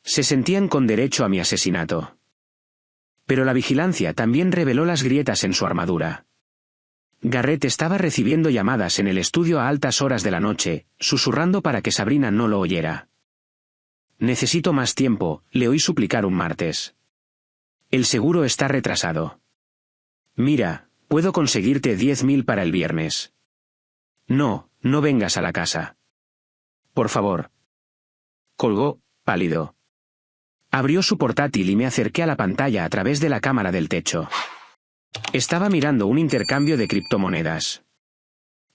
Se sentían con derecho a mi asesinato. Pero la vigilancia también reveló las grietas en su armadura. Garrett estaba recibiendo llamadas en el estudio a altas horas de la noche, susurrando para que Sabrina no lo oyera. Necesito más tiempo, le oí suplicar un martes. El seguro está retrasado. Mira, puedo conseguirte 10.000 para el viernes. No, no vengas a la casa. Por favor. Colgó, pálido. Abrió su portátil y me acerqué a la pantalla a través de la cámara del techo. Estaba mirando un intercambio de criptomonedas.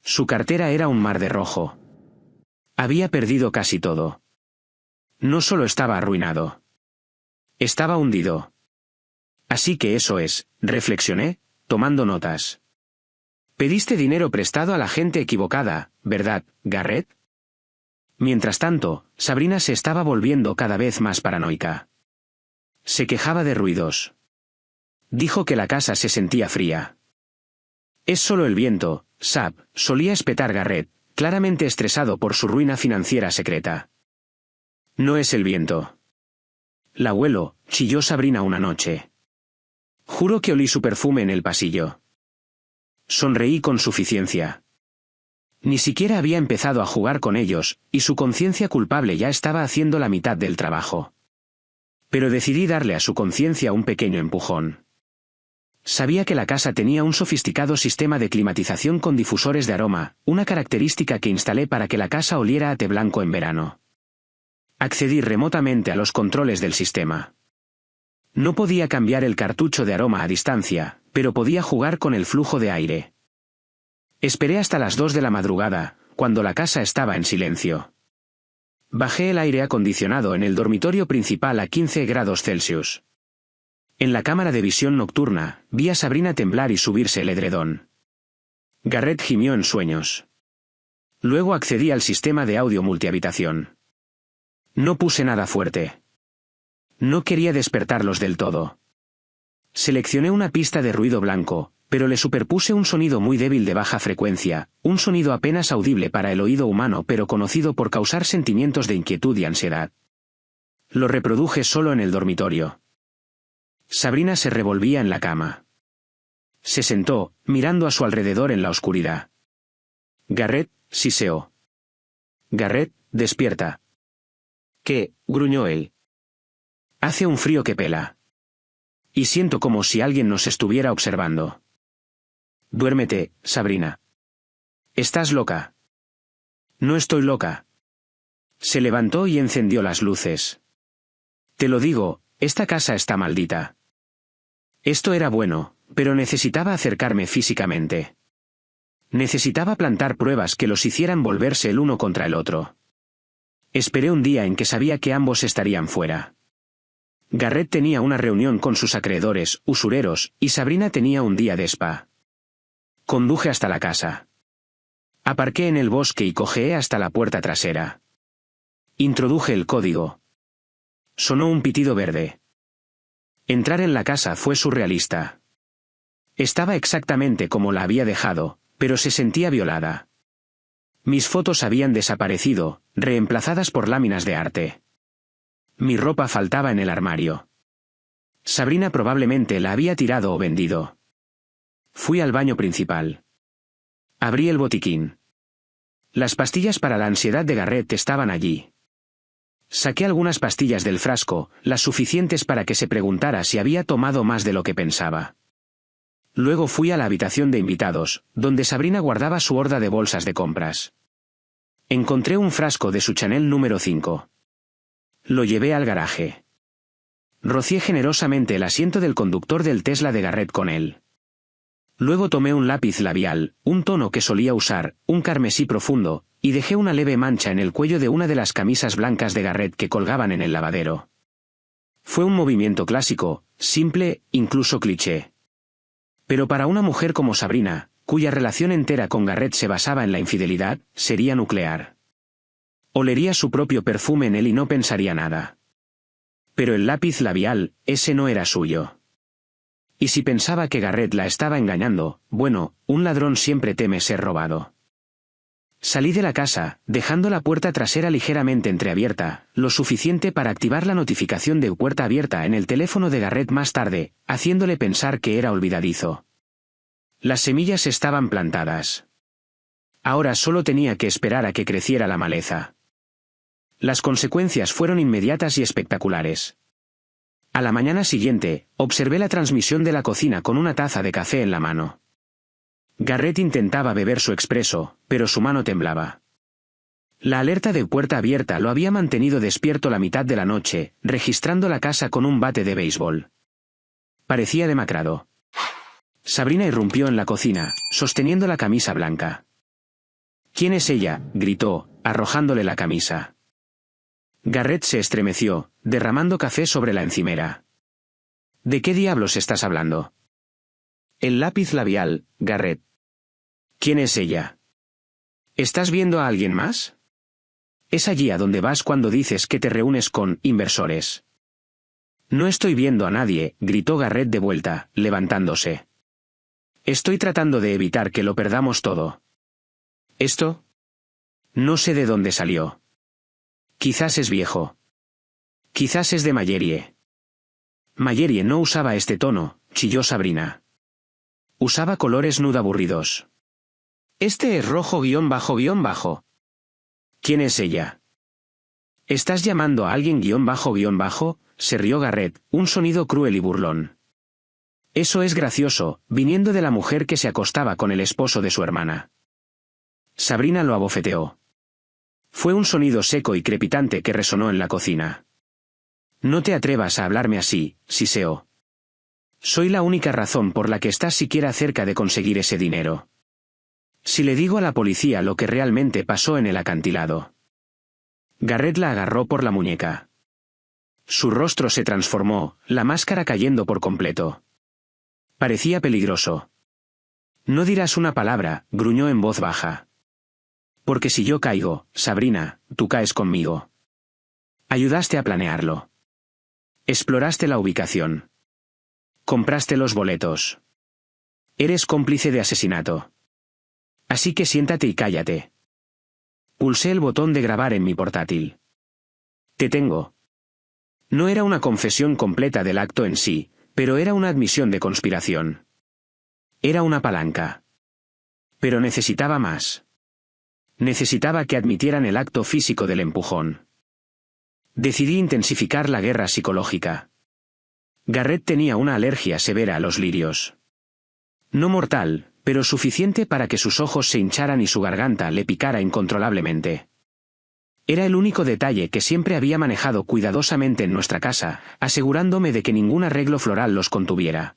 Su cartera era un mar de rojo. Había perdido casi todo. No solo estaba arruinado. Estaba hundido. Así que eso es, reflexioné, tomando notas. Pediste dinero prestado a la gente equivocada, ¿verdad, Garrett? Mientras tanto, Sabrina se estaba volviendo cada vez más paranoica. Se quejaba de ruidos. Dijo que la casa se sentía fría. Es solo el viento, Sab, solía espetar Garrett, claramente estresado por su ruina financiera secreta. No es el viento. La huelo, chilló Sabrina una noche. Juro que olí su perfume en el pasillo. Sonreí con suficiencia. Ni siquiera había empezado a jugar con ellos, y su conciencia culpable ya estaba haciendo la mitad del trabajo. Pero decidí darle a su conciencia un pequeño empujón. Sabía que la casa tenía un sofisticado sistema de climatización con difusores de aroma, una característica que instalé para que la casa oliera a té blanco en verano. Accedí remotamente a los controles del sistema. No podía cambiar el cartucho de aroma a distancia, pero podía jugar con el flujo de aire. Esperé hasta las 2 de la madrugada, cuando la casa estaba en silencio. Bajé el aire acondicionado en el dormitorio principal a 15 grados Celsius. En la cámara de visión nocturna, vi a Sabrina temblar y subirse el edredón. Garrett gimió en sueños. Luego accedí al sistema de audio multihabitación. No puse nada fuerte. No quería despertarlos del todo. Seleccioné una pista de ruido blanco, pero le superpuse un sonido muy débil de baja frecuencia, un sonido apenas audible para el oído humano pero conocido por causar sentimientos de inquietud y ansiedad. Lo reproduje solo en el dormitorio. Sabrina se revolvía en la cama. Se sentó, mirando a su alrededor en la oscuridad. Garrett, siseó. Garrett, despierta. ¿Qué? Gruñó él. Hace un frío que pela. Y siento como si alguien nos estuviera observando. Duérmete, Sabrina. ¿Estás loca? No estoy loca. Se levantó y encendió las luces. Te lo digo, esta casa está maldita. Esto era bueno, pero necesitaba acercarme físicamente. Necesitaba plantar pruebas que los hicieran volverse el uno contra el otro. Esperé un día en que sabía que ambos estarían fuera. Garrett tenía una reunión con sus acreedores, usureros, y Sabrina tenía un día de spa. Conduje hasta la casa. Aparqué en el bosque y cojeé hasta la puerta trasera. Introduje el código. Sonó un pitido verde. Entrar en la casa fue surrealista. Estaba exactamente como la había dejado, pero se sentía violada. Mis fotos habían desaparecido, reemplazadas por láminas de arte. Mi ropa faltaba en el armario. Sabrina probablemente la había tirado o vendido. Fui al baño principal. Abrí el botiquín. Las pastillas para la ansiedad de Garrett estaban allí. Saqué algunas pastillas del frasco, las suficientes para que se preguntara si había tomado más de lo que pensaba. Luego fui a la habitación de invitados, donde Sabrina guardaba su horda de bolsas de compras. Encontré un frasco de su Chanel número 5. Lo llevé al garaje. Rocié generosamente el asiento del conductor del Tesla de Garrett con él. Luego tomé un lápiz labial, un tono que solía usar, un carmesí profundo, y dejé una leve mancha en el cuello de una de las camisas blancas de Garrett que colgaban en el lavadero. Fue un movimiento clásico, simple, incluso cliché. Pero para una mujer como Sabrina, cuya relación entera con Garrett se basaba en la infidelidad, sería nuclear. Olería su propio perfume en él y no pensaría nada. Pero el lápiz labial, ese no era suyo. Y si pensaba que Garrett la estaba engañando, bueno, un ladrón siempre teme ser robado. Salí de la casa, dejando la puerta trasera ligeramente entreabierta, lo suficiente para activar la notificación de puerta abierta en el teléfono de Garrett más tarde, haciéndole pensar que era olvidadizo. Las semillas estaban plantadas. Ahora solo tenía que esperar a que creciera la maleza. Las consecuencias fueron inmediatas y espectaculares. A la mañana siguiente, observé la transmisión de la cocina con una taza de café en la mano. Garrett intentaba beber su expreso, pero su mano temblaba. La alerta de puerta abierta lo había mantenido despierto la mitad de la noche, registrando la casa con un bate de béisbol. Parecía demacrado. Sabrina irrumpió en la cocina, sosteniendo la camisa blanca. «¿Quién es ella?», gritó, arrojándole la camisa. Garrett se estremeció, derramando café sobre la encimera. «¿De qué diablos estás hablando?» «El lápiz labial, Garrett». «¿Quién es ella?» «¿Estás viendo a alguien más?» «Es allí a donde vas cuando dices que te reúnes con inversores». «No estoy viendo a nadie», gritó Garrett de vuelta, levantándose. «Estoy tratando de evitar que lo perdamos todo». «¿Esto?» «No sé de dónde salió. Quizás es viejo. Quizás es de Mallerie». «Mallerie no usaba este tono», chilló Sabrina. «Usaba colores nude aburridos. Este es rojo __. ¿Quién es ella?» «¿Estás llamando a alguien __?», se rió Garrett, un sonido cruel y burlón. «Eso es gracioso, viniendo de la mujer que se acostaba con el esposo de su hermana». Sabrina lo abofeteó. Fue un sonido seco y crepitante que resonó en la cocina. «No te atrevas a hablarme así», siseó. «Soy la única razón por la que estás siquiera cerca de conseguir ese dinero. Si le digo a la policía lo que realmente pasó en el acantilado». Garrett la agarró por la muñeca. Su rostro se transformó, la máscara cayendo por completo. Parecía peligroso. «No dirás una palabra», gruñó en voz baja. «Porque si yo caigo, Sabrina, tú caes conmigo. Ayudaste a planearlo. Exploraste la ubicación. Compraste los boletos. Eres cómplice de asesinato. Así que siéntate y cállate». Pulsé el botón de grabar en mi portátil. «Te tengo». No era una confesión completa del acto en sí, pero era una admisión de conspiración. Era una palanca. Pero necesitaba más. Necesitaba que admitieran el acto físico del empujón. Decidí intensificar la guerra psicológica. Garrett tenía una alergia severa a los lirios. No mortal, pero suficiente para que sus ojos se hincharan y su garganta le picara incontrolablemente. Era el único detalle que siempre había manejado cuidadosamente en nuestra casa, asegurándome de que ningún arreglo floral los contuviera.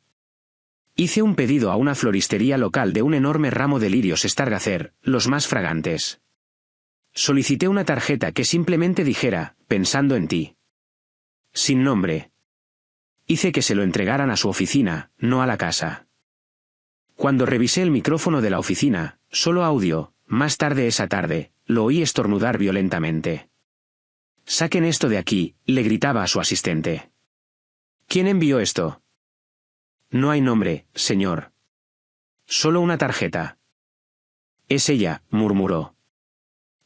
Hice un pedido a una floristería local de un enorme ramo de lirios Stargazer, los más fragantes. Solicité una tarjeta que simplemente dijera, pensando en ti. Sin nombre. Hice que se lo entregaran a su oficina, no a la casa. Cuando revisé el micrófono de la oficina, solo audio, más tarde esa tarde, lo oí estornudar violentamente. «Saquen esto de aquí», le gritaba a su asistente. «¿Quién envió esto?» «No hay nombre, señor. Solo una tarjeta». «Es ella», murmuró.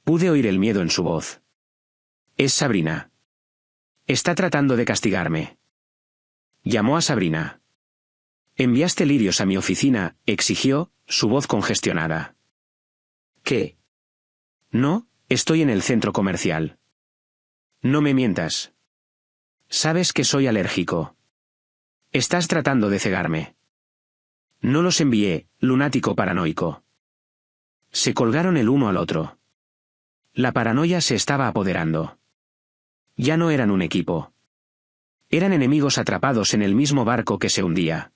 Pude oír el miedo en su voz. «Es Sabrina. Está tratando de castigarme». Llamó a Sabrina. «¿Enviaste lirios a mi oficina?», exigió, su voz congestionada. «¿Qué?» «No, estoy en el centro comercial». «No me mientas. Sabes que soy alérgico. Estás tratando de cegarme». «No los envié, lunático paranoico». Se colgaron el uno al otro. La paranoia se estaba apoderando. Ya no eran un equipo. Eran enemigos atrapados en el mismo barco que se hundía.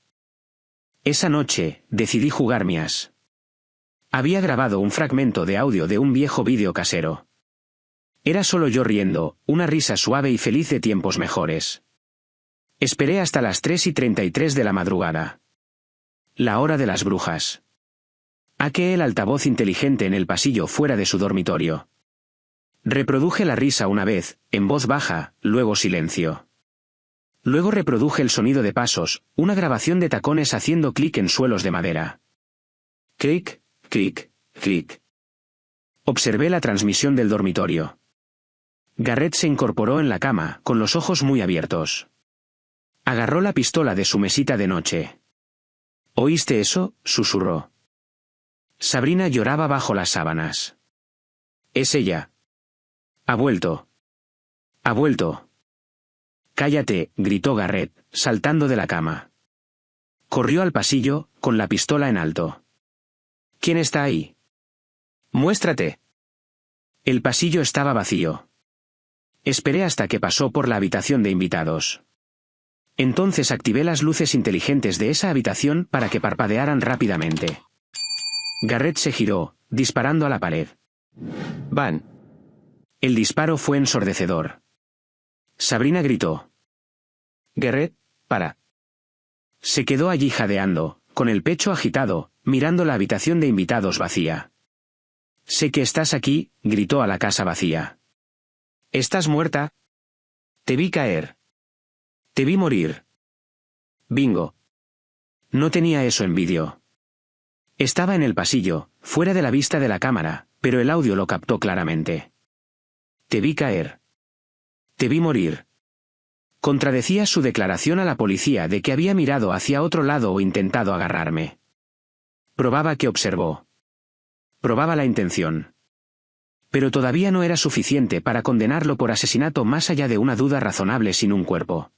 Esa noche, decidí jugar mi as. Había grabado un fragmento de audio de un viejo vídeo casero. Era solo yo riendo, una risa suave y feliz de tiempos mejores. Esperé hasta las 3:33 de la madrugada. La hora de las brujas. Hackeé el altavoz inteligente en el pasillo fuera de su dormitorio. Reproduje la risa una vez, en voz baja, luego silencio. Luego reproduje el sonido de pasos, una grabación de tacones haciendo clic en suelos de madera. Clic, clic, clic. Observé la transmisión del dormitorio. Garrett se incorporó en la cama, con los ojos muy abiertos. Agarró la pistola de su mesita de noche. ¿Oíste eso?, susurró. Sabrina lloraba bajo las sábanas. Es ella. Ha vuelto. Ha vuelto. Cállate, gritó Garrett, saltando de la cama. Corrió al pasillo, con la pistola en alto. ¿Quién está ahí? Muéstrate. El pasillo estaba vacío. Esperé hasta que pasó por la habitación de invitados. Entonces activé las luces inteligentes de esa habitación para que parpadearan rápidamente. Garrett se giró, disparando a la pared. ¡Van! El disparo fue ensordecedor. Sabrina gritó. Garrett, para. Se quedó allí jadeando, con el pecho agitado, mirando la habitación de invitados vacía. Sé que estás aquí, gritó a la casa vacía. ¿Estás muerta? Te vi caer. Te vi morir. Bingo. No tenía eso en vídeo. Estaba en el pasillo, fuera de la vista de la cámara, pero el audio lo captó claramente. Te vi caer. Te vi morir. Contradecía su declaración a la policía de que había mirado hacia otro lado o intentado agarrarme. Probaba que observó. Probaba la intención. Pero todavía no era suficiente para condenarlo por asesinato más allá de una duda razonable sin un cuerpo.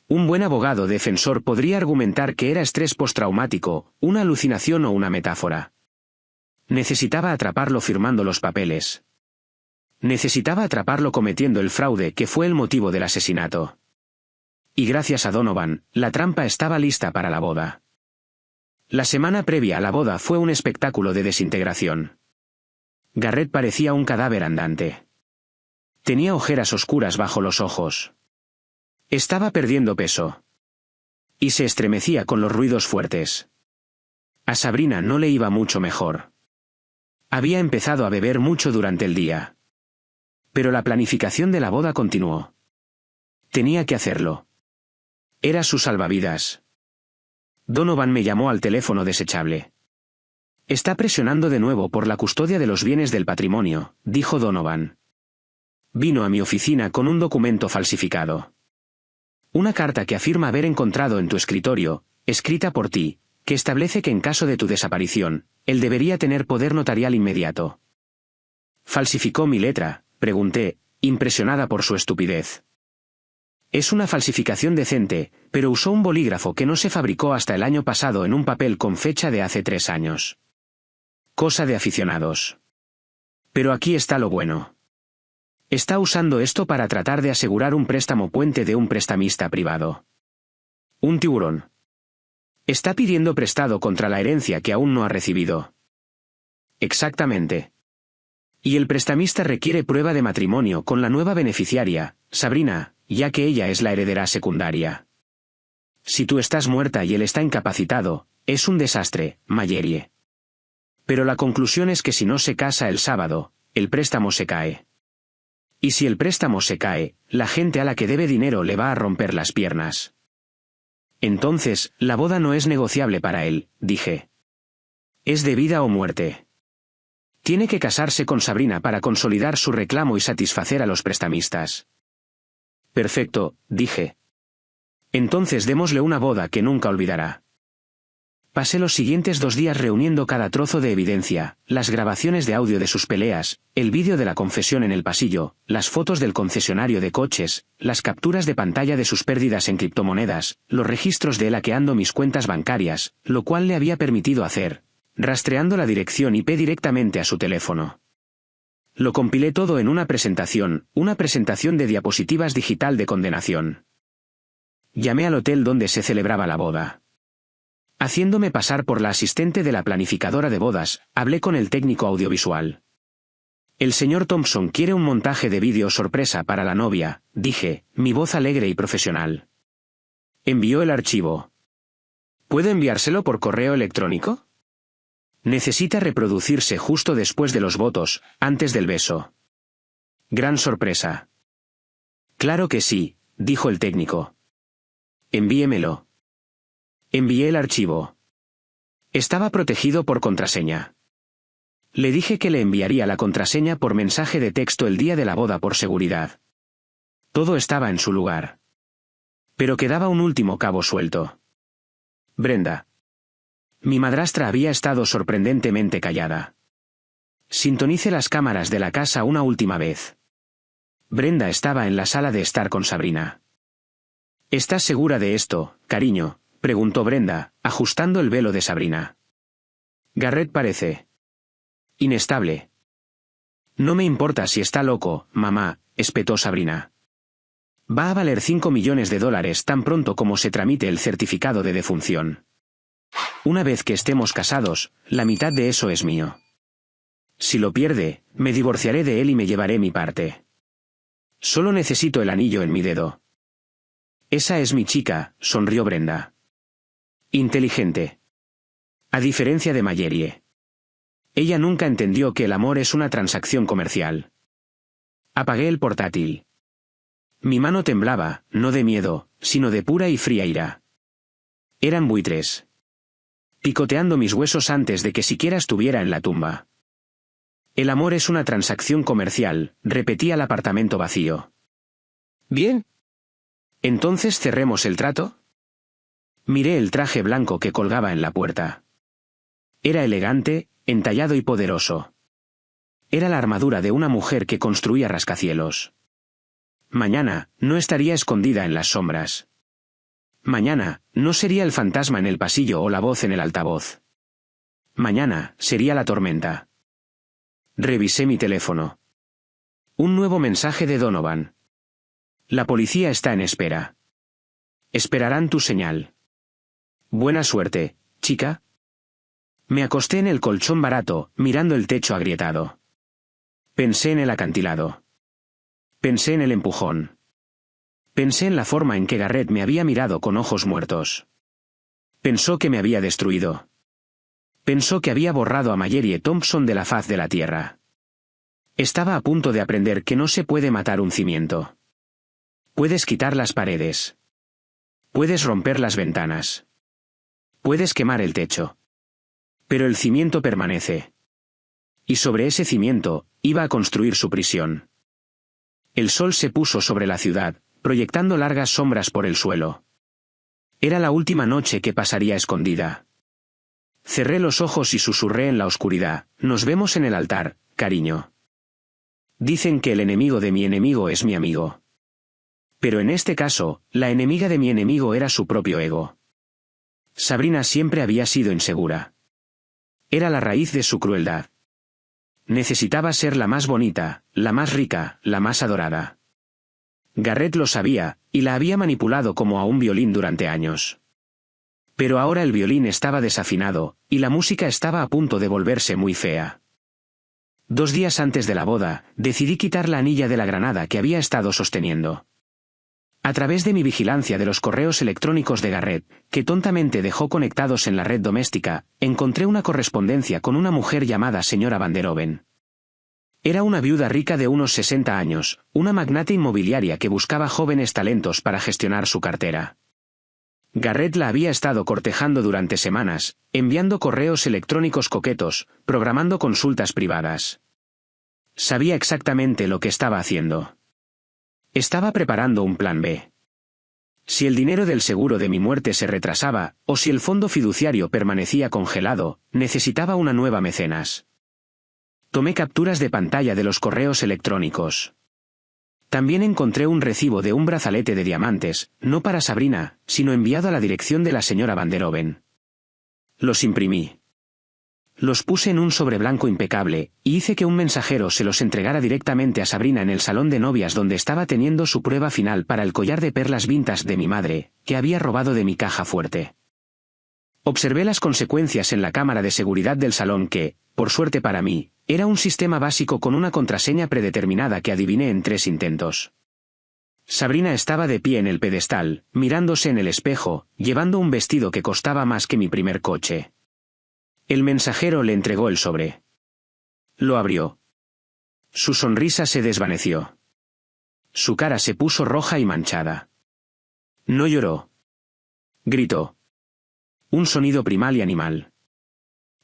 Un buen abogado defensor podría argumentar que era estrés postraumático, una alucinación o una metáfora. Necesitaba atraparlo firmando los papeles. Necesitaba atraparlo cometiendo el fraude que fue el motivo del asesinato. Y gracias a Donovan, la trampa estaba lista para la boda. La semana previa a la boda fue un espectáculo de desintegración. Garrett parecía un cadáver andante. Tenía ojeras oscuras bajo los ojos. Estaba perdiendo peso. Y se estremecía con los ruidos fuertes. A Sabrina no le iba mucho mejor. Había empezado a beber mucho durante el día. Pero la planificación de la boda continuó. Tenía que hacerlo. Era su salvavidas. Donovan me llamó al teléfono desechable. Está presionando de nuevo por la custodia de los bienes del patrimonio, dijo Donovan. Vino a mi oficina con un documento falsificado. Una carta que afirma haber encontrado en tu escritorio, escrita por ti, que establece que en caso de tu desaparición, él debería tener poder notarial inmediato. ¿Falsificó mi letra?, pregunté, impresionada por su estupidez. Es una falsificación decente, pero usó un bolígrafo que no se fabricó hasta el año pasado en un papel con fecha de hace 3 años. Cosa de aficionados. Pero aquí está lo bueno. Está usando esto para tratar de asegurar un préstamo puente de un prestamista privado. Un tiburón. Está pidiendo prestado contra la herencia que aún no ha recibido. Exactamente. Y el prestamista requiere prueba de matrimonio con la nueva beneficiaria, Sabrina, ya que ella es la heredera secundaria. Si tú estás muerta y él está incapacitado, es un desastre, Mallory. Pero la conclusión es que si no se casa el sábado, el préstamo se cae. Y si el préstamo se cae, la gente a la que debe dinero le va a romper las piernas. Entonces, la boda no es negociable para él, dije. Es de vida o muerte. Tiene que casarse con Sabrina para consolidar su reclamo y satisfacer a los prestamistas. Perfecto, dije. Entonces démosle una boda que nunca olvidará. Pasé los siguientes 2 días reuniendo cada trozo de evidencia, las grabaciones de audio de sus peleas, el vídeo de la confesión en el pasillo, las fotos del concesionario de coches, las capturas de pantalla de sus pérdidas en criptomonedas, los registros de él hackeando mis cuentas bancarias, lo cual le había permitido hacer, rastreando la dirección IP directamente a su teléfono. Lo compilé todo en una presentación de diapositivas digital de condenación. Llamé al hotel donde se celebraba la boda. Haciéndome pasar por la asistente de la planificadora de bodas, hablé con el técnico audiovisual. El señor Thompson quiere un montaje de vídeo sorpresa para la novia, dije, mi voz alegre y profesional. Envió el archivo. ¿Puedo enviárselo por correo electrónico? Necesita reproducirse justo después de los votos, antes del beso. Gran sorpresa. Claro que sí, dijo el técnico. Envíemelo. Envié el archivo. Estaba protegido por contraseña. Le dije que le enviaría la contraseña por mensaje de texto el día de la boda por seguridad. Todo estaba en su lugar. Pero quedaba un último cabo suelto. Brenda. Mi madrastra había estado sorprendentemente callada. Sintonice las cámaras de la casa una última vez. Brenda estaba en la sala de estar con Sabrina. ¿Estás segura de esto, cariño?, preguntó Brenda, ajustando el velo de Sabrina. Garrett parece inestable. No me importa si está loco, mamá, espetó Sabrina. Va a valer $5 millones tan pronto como se tramite el certificado de defunción. Una vez que estemos casados, la mitad de eso es mío. Si lo pierde, me divorciaré de él y me llevaré mi parte. Solo necesito el anillo en mi dedo. Esa es mi chica, sonrió Brenda. Inteligente. A diferencia de Mallory. Ella nunca entendió que el amor es una transacción comercial. Apagué el portátil. Mi mano temblaba, no de miedo, sino de pura y fría ira. Eran buitres. Picoteando mis huesos antes de que siquiera estuviera en la tumba. El amor es una transacción comercial, repetía el apartamento vacío. Bien. ¿Entonces cerremos el trato? Miré el traje blanco que colgaba en la puerta. Era elegante, entallado y poderoso. Era la armadura de una mujer que construía rascacielos. Mañana, no estaría escondida en las sombras. Mañana, no sería el fantasma en el pasillo o la voz en el altavoz. Mañana, sería la tormenta. Revisé mi teléfono. Un nuevo mensaje de Donovan. La policía está en espera. Esperarán tu señal. Buena suerte, chica. Me acosté en el colchón barato, mirando el techo agrietado. Pensé en el acantilado. Pensé en el empujón. Pensé en la forma en que Garrett me había mirado con ojos muertos. Pensó que me había destruido. Pensó que había borrado a Mallory Thompson de la faz de la tierra. Estaba a punto de aprender que no se puede matar un cimiento. Puedes quitar las paredes. Puedes romper las ventanas. Puedes quemar el techo. Pero el cimiento permanece. Y sobre ese cimiento, iba a construir su prisión. El sol se puso sobre la ciudad, proyectando largas sombras por el suelo. Era la última noche que pasaría escondida. Cerré los ojos y susurré en la oscuridad, nos vemos en el altar, cariño. Dicen que el enemigo de mi enemigo es mi amigo. Pero en este caso, la enemiga de mi enemigo era su propio ego. Sabrina siempre había sido insegura. Era la raíz de su crueldad. Necesitaba ser la más bonita, la más rica, la más adorada. Garrett lo sabía, y la había manipulado como a un violín durante años. Pero ahora el violín estaba desafinado, y la música estaba a punto de volverse muy fea. 2 días antes de la boda, decidí quitar la anilla de la granada que había estado sosteniendo. A través de mi vigilancia de los correos electrónicos de Garrett, que tontamente dejó conectados en la red doméstica, encontré una correspondencia con una mujer llamada señora Van der Oven. Era una viuda rica de unos 60 años, una magnate inmobiliaria que buscaba jóvenes talentos para gestionar su cartera. Garrett la había estado cortejando durante semanas, enviando correos electrónicos coquetos, programando consultas privadas. Sabía exactamente lo que estaba haciendo. Estaba preparando un plan B. Si el dinero del seguro de mi muerte se retrasaba, o si el fondo fiduciario permanecía congelado, necesitaba una nueva mecenas. Tomé capturas de pantalla de los correos electrónicos. También encontré un recibo de un brazalete de diamantes, no para Sabrina, sino enviado a la dirección de la señora Van der Oven. Los imprimí. Los puse en un sobre blanco impecable, y hice que un mensajero se los entregara directamente a Sabrina en el salón de novias donde estaba teniendo su prueba final para el collar de perlas vintage de mi madre, que había robado de mi caja fuerte. Observé las consecuencias en la cámara de seguridad del salón que, por suerte para mí, era un sistema básico con una contraseña predeterminada que adiviné en 3 intentos. Sabrina estaba de pie en el pedestal, mirándose en el espejo, llevando un vestido que costaba más que mi primer coche. El mensajero le entregó el sobre. Lo abrió. Su sonrisa se desvaneció. Su cara se puso roja y manchada. No lloró. Gritó. Un sonido primal y animal.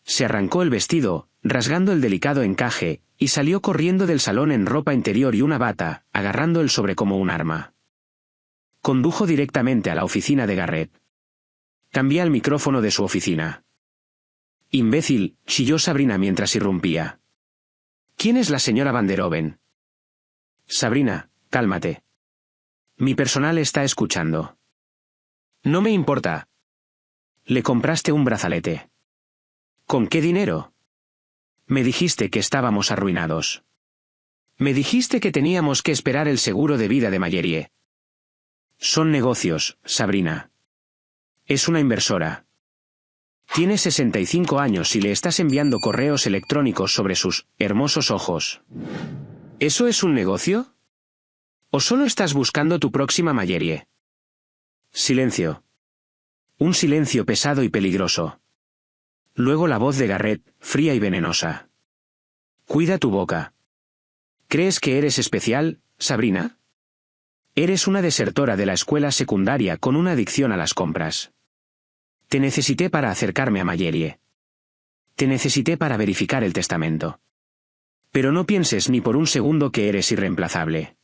Se arrancó el vestido, rasgando el delicado encaje, y salió corriendo del salón en ropa interior y una bata, agarrando el sobre como un arma. Condujo directamente a la oficina de Garrett. Cambié al micrófono de su oficina. «Imbécil», chilló Sabrina mientras irrumpía. «¿Quién es la señora Van der Oven?» «Sabrina, cálmate. Mi personal está escuchando». No me importa. Le compraste un brazalete. ¿Con qué dinero? Me dijiste que estábamos arruinados. Me dijiste que teníamos que esperar el seguro de vida de Mallerie. Son negocios, Sabrina. Es una inversora. Tiene 65 años y le estás enviando correos electrónicos sobre sus hermosos ojos. ¿Eso es un negocio? ¿O solo estás buscando tu próxima Mallerie? Silencio. Un silencio pesado y peligroso. Luego la voz de Garrett, fría y venenosa. Cuida tu boca. ¿Crees que eres especial, Sabrina? Eres una desertora de la escuela secundaria con una adicción a las compras. Te necesité para acercarme a Mallerie. Te necesité para verificar el testamento. Pero no pienses ni por un segundo que eres irreemplazable.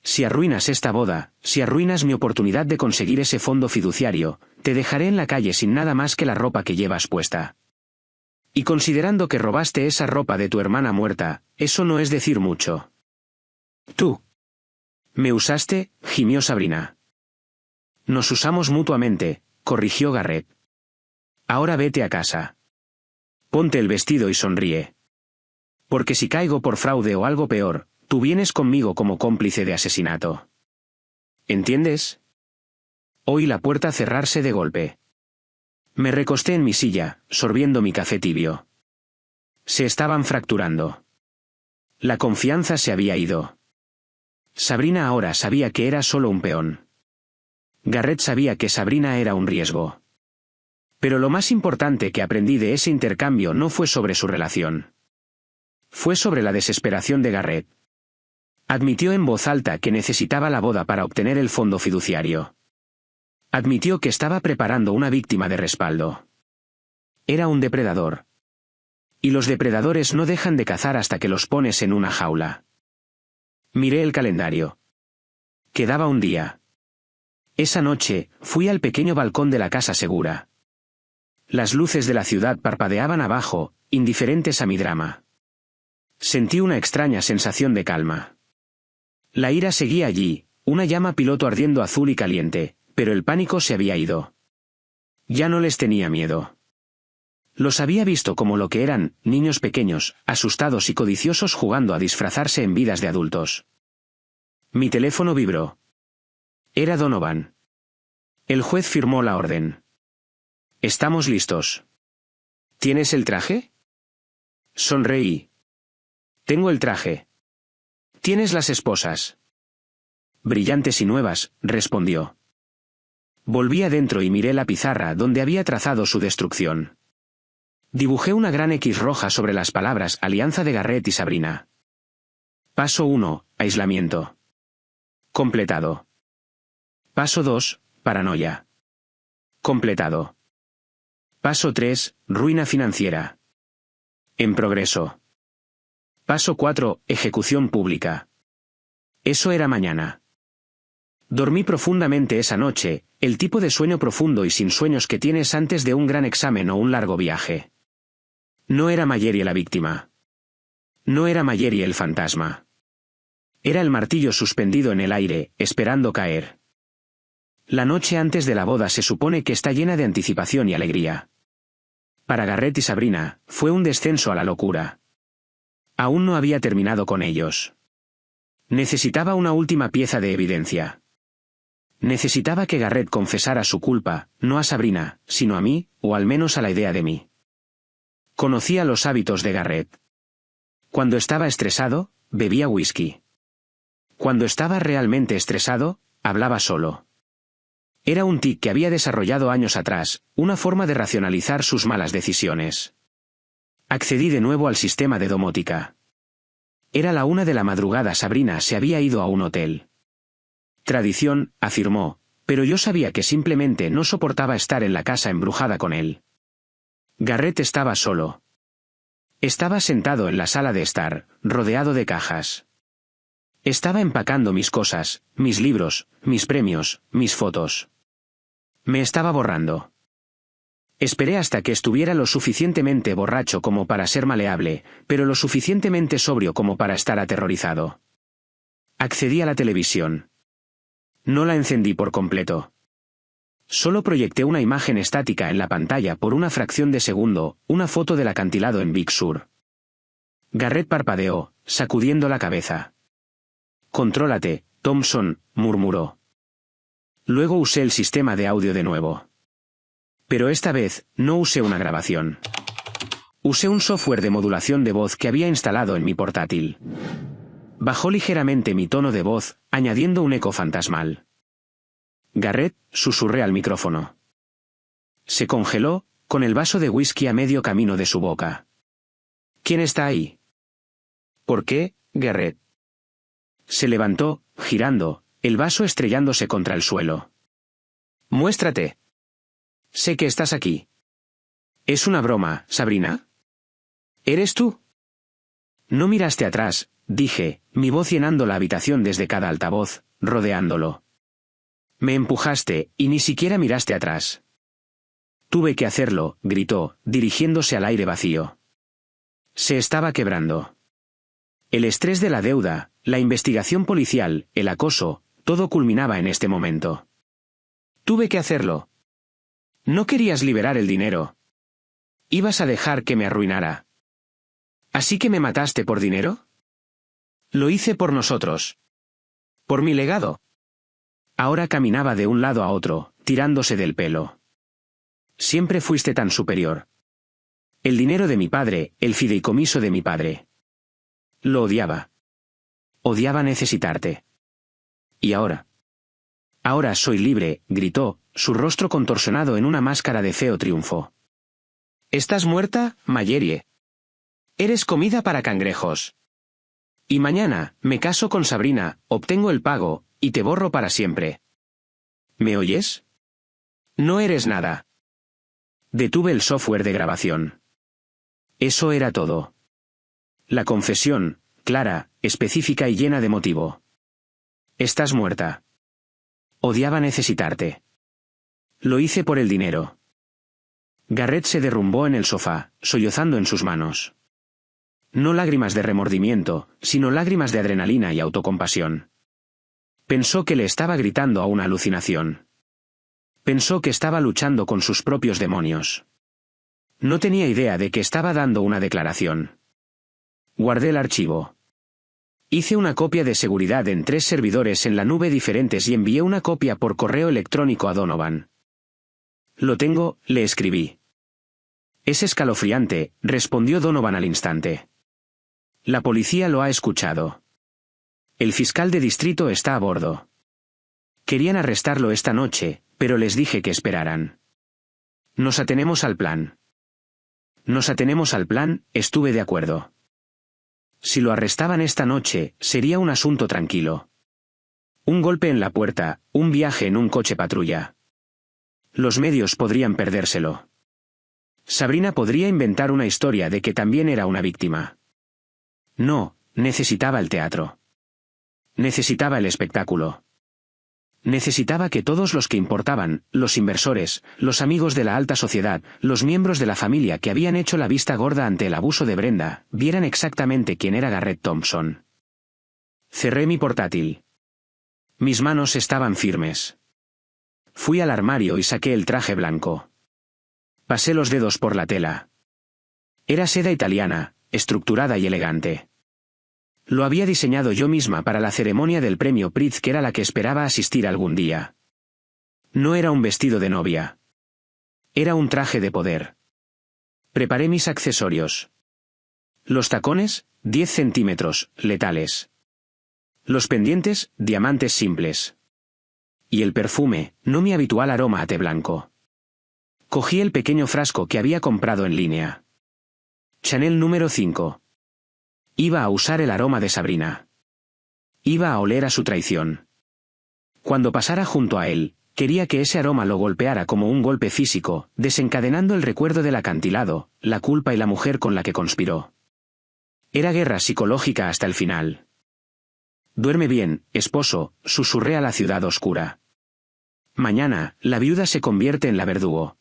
Si arruinas esta boda, si arruinas mi oportunidad de conseguir ese fondo fiduciario, te dejaré en la calle sin nada más que la ropa que llevas puesta. Y considerando que robaste esa ropa de tu hermana muerta, eso no es decir mucho. Tú. ¿Me usaste?, gimió Sabrina. Nos usamos mutuamente, corrigió Garrett. Ahora vete a casa. Ponte el vestido y sonríe. Porque si caigo por fraude o algo peor, tú vienes conmigo como cómplice de asesinato. ¿Entiendes? Oí la puerta cerrarse de golpe. Me recosté en mi silla, sorbiendo mi café tibio. Se estaban fracturando. La confianza se había ido. Sabrina ahora sabía que era solo un peón. Garrett sabía que Sabrina era un riesgo. Pero lo más importante que aprendí de ese intercambio no fue sobre su relación. Fue sobre la desesperación de Garrett. Admitió en voz alta que necesitaba la boda para obtener el fondo fiduciario. Admitió que estaba preparando una víctima de respaldo. Era un depredador. Y los depredadores no dejan de cazar hasta que los pones en una jaula. Miré el calendario. Quedaba un día. Esa noche, fui al pequeño balcón de la casa segura. Las luces de la ciudad parpadeaban abajo, indiferentes a mi drama. Sentí una extraña sensación de calma. La ira seguía allí, una llama piloto ardiendo azul y caliente, pero el pánico se había ido. Ya no les tenía miedo. Los había visto como lo que eran, niños pequeños, asustados y codiciosos jugando a disfrazarse en vidas de adultos. Mi teléfono vibró. Era Donovan. El juez firmó la orden. Estamos listos. ¿Tienes el traje? Sonreí. Tengo el traje. ¿Tienes las esposas? Brillantes y nuevas, respondió. Volví adentro y miré la pizarra donde había trazado su destrucción. Dibujé una gran X roja sobre las palabras Alianza de Garrett y Sabrina. Paso 1, aislamiento. Completado. Paso 2, paranoia. Completado. Paso 3, ruina financiera. En progreso. Paso 4, ejecución pública. Eso era mañana. Dormí profundamente esa noche, el tipo de sueño profundo y sin sueños que tienes antes de un gran examen o un largo viaje. No era Mallerie la víctima. No era Mallerie el fantasma. Era el martillo suspendido en el aire, esperando caer. La noche antes de la boda se supone que está llena de anticipación y alegría. Para Garrett y Sabrina, fue un descenso a la locura. Aún no había terminado con ellos. Necesitaba una última pieza de evidencia. Necesitaba que Garrett confesara su culpa, no a Sabrina, sino a mí, o al menos a la idea de mí. Conocía los hábitos de Garrett. Cuando estaba estresado, bebía whisky. Cuando estaba realmente estresado, hablaba solo. Era un tic que había desarrollado años atrás, una forma de racionalizar sus malas decisiones. Accedí de nuevo al sistema de domótica. Era la 1 de la madrugada. Sabrina se había ido a un hotel. Tradición, afirmó, pero yo sabía que simplemente no soportaba estar en la casa embrujada con él. Garrett estaba solo. Estaba sentado en la sala de estar, rodeado de cajas. Estaba empacando mis cosas, mis libros, mis premios, mis fotos. Me estaba borrando. Esperé hasta que estuviera lo suficientemente borracho como para ser maleable, pero lo suficientemente sobrio como para estar aterrorizado. Accedí a la televisión. No la encendí por completo. Solo proyecté una imagen estática en la pantalla por una fracción de segundo, una foto del acantilado en Big Sur. Garrett parpadeó, sacudiendo la cabeza. «Contrólate, Thompson», murmuró. Luego usé el sistema de audio de nuevo. Pero esta vez, no usé una grabación. Usé un software de modulación de voz que había instalado en mi portátil. Bajó ligeramente mi tono de voz, añadiendo un eco fantasmal. «Garrett», susurré al micrófono. Se congeló, con el vaso de whisky a medio camino de su boca. «¿Quién está ahí?» «¿Por qué, Garrett?» Se levantó, girando, el vaso estrellándose contra el suelo. «Muéstrate. Sé que estás aquí». «Es una broma, Sabrina». «¿Eres tú?» «No miraste atrás», dije, mi voz llenando la habitación desde cada altavoz, rodeándolo. «Me empujaste, y ni siquiera miraste atrás». «Tuve que hacerlo», gritó, dirigiéndose al aire vacío. Se estaba quebrando. El estrés de la deuda, la investigación policial, el acoso, todo culminaba en este momento. «Tuve que hacerlo». «No querías liberar el dinero. Ibas a dejar que me arruinara. ¿Así que me mataste por dinero?» «Lo hice por nosotros. Por mi legado». Ahora caminaba de un lado a otro, tirándose del pelo. «Siempre fuiste tan superior. El dinero de mi padre, el fideicomiso de mi padre. Lo odiaba. Odiaba necesitarte. Y ahora. Ahora soy libre», gritó, su rostro contorsionado en una máscara de feo triunfo. «¿Estás muerta, Mallory? Eres comida para cangrejos. Y mañana, me caso con Sabrina, obtengo el pago, y te borro para siempre. ¿Me oyes? No eres nada». Detuve el software de grabación. Eso era todo. La confesión, clara, específica y llena de motivo. «Estás muerta. Odiaba necesitarte. Lo hice por el dinero». Garrett se derrumbó en el sofá, sollozando en sus manos. No lágrimas de remordimiento, sino lágrimas de adrenalina y autocompasión. Pensó que le estaba gritando a una alucinación. Pensó que estaba luchando con sus propios demonios. No tenía idea de que estaba dando una declaración. Guardé el archivo. Hice una copia de seguridad en 3 servidores en la nube diferentes y envié una copia por correo electrónico a Donovan. «Lo tengo», le escribí. «Es escalofriante», respondió Donovan al instante. «La policía lo ha escuchado. El fiscal de distrito está a bordo. Querían arrestarlo esta noche, pero les dije que esperaran. Nos atenemos al plan». «Nos atenemos al plan», estuve de acuerdo. Si lo arrestaban esta noche, sería un asunto tranquilo. Un golpe en la puerta, un viaje en un coche patrulla. Los medios podrían perdérselo. Sabrina podría inventar una historia de que también era una víctima. No, necesitaba el teatro. Necesitaba el espectáculo. Necesitaba que todos los que importaban, los inversores, los amigos de la alta sociedad, los miembros de la familia que habían hecho la vista gorda ante el abuso de Brenda, vieran exactamente quién era Garrett Thompson. Cerré mi portátil. Mis manos estaban firmes. Fui al armario y saqué el traje blanco. Pasé los dedos por la tela. Era seda italiana, estructurada y elegante. Lo había diseñado yo misma para la ceremonia del premio Pritzker a la que esperaba asistir algún día. No era un vestido de novia. Era un traje de poder. Preparé mis accesorios. Los tacones, 10 centímetros, letales. Los pendientes, diamantes simples. Y el perfume, no mi habitual aroma a té blanco. Cogí el pequeño frasco que había comprado en línea. Chanel número 5. Iba a usar el aroma de Sabrina. Iba a oler a su traición. Cuando pasara junto a él, quería que ese aroma lo golpeara como un golpe físico, desencadenando el recuerdo del acantilado, la culpa y la mujer con la que conspiró. Era guerra psicológica hasta el final. «Duerme bien, esposo», susurré a la ciudad oscura. Mañana, la viuda se convierte en la verdugo.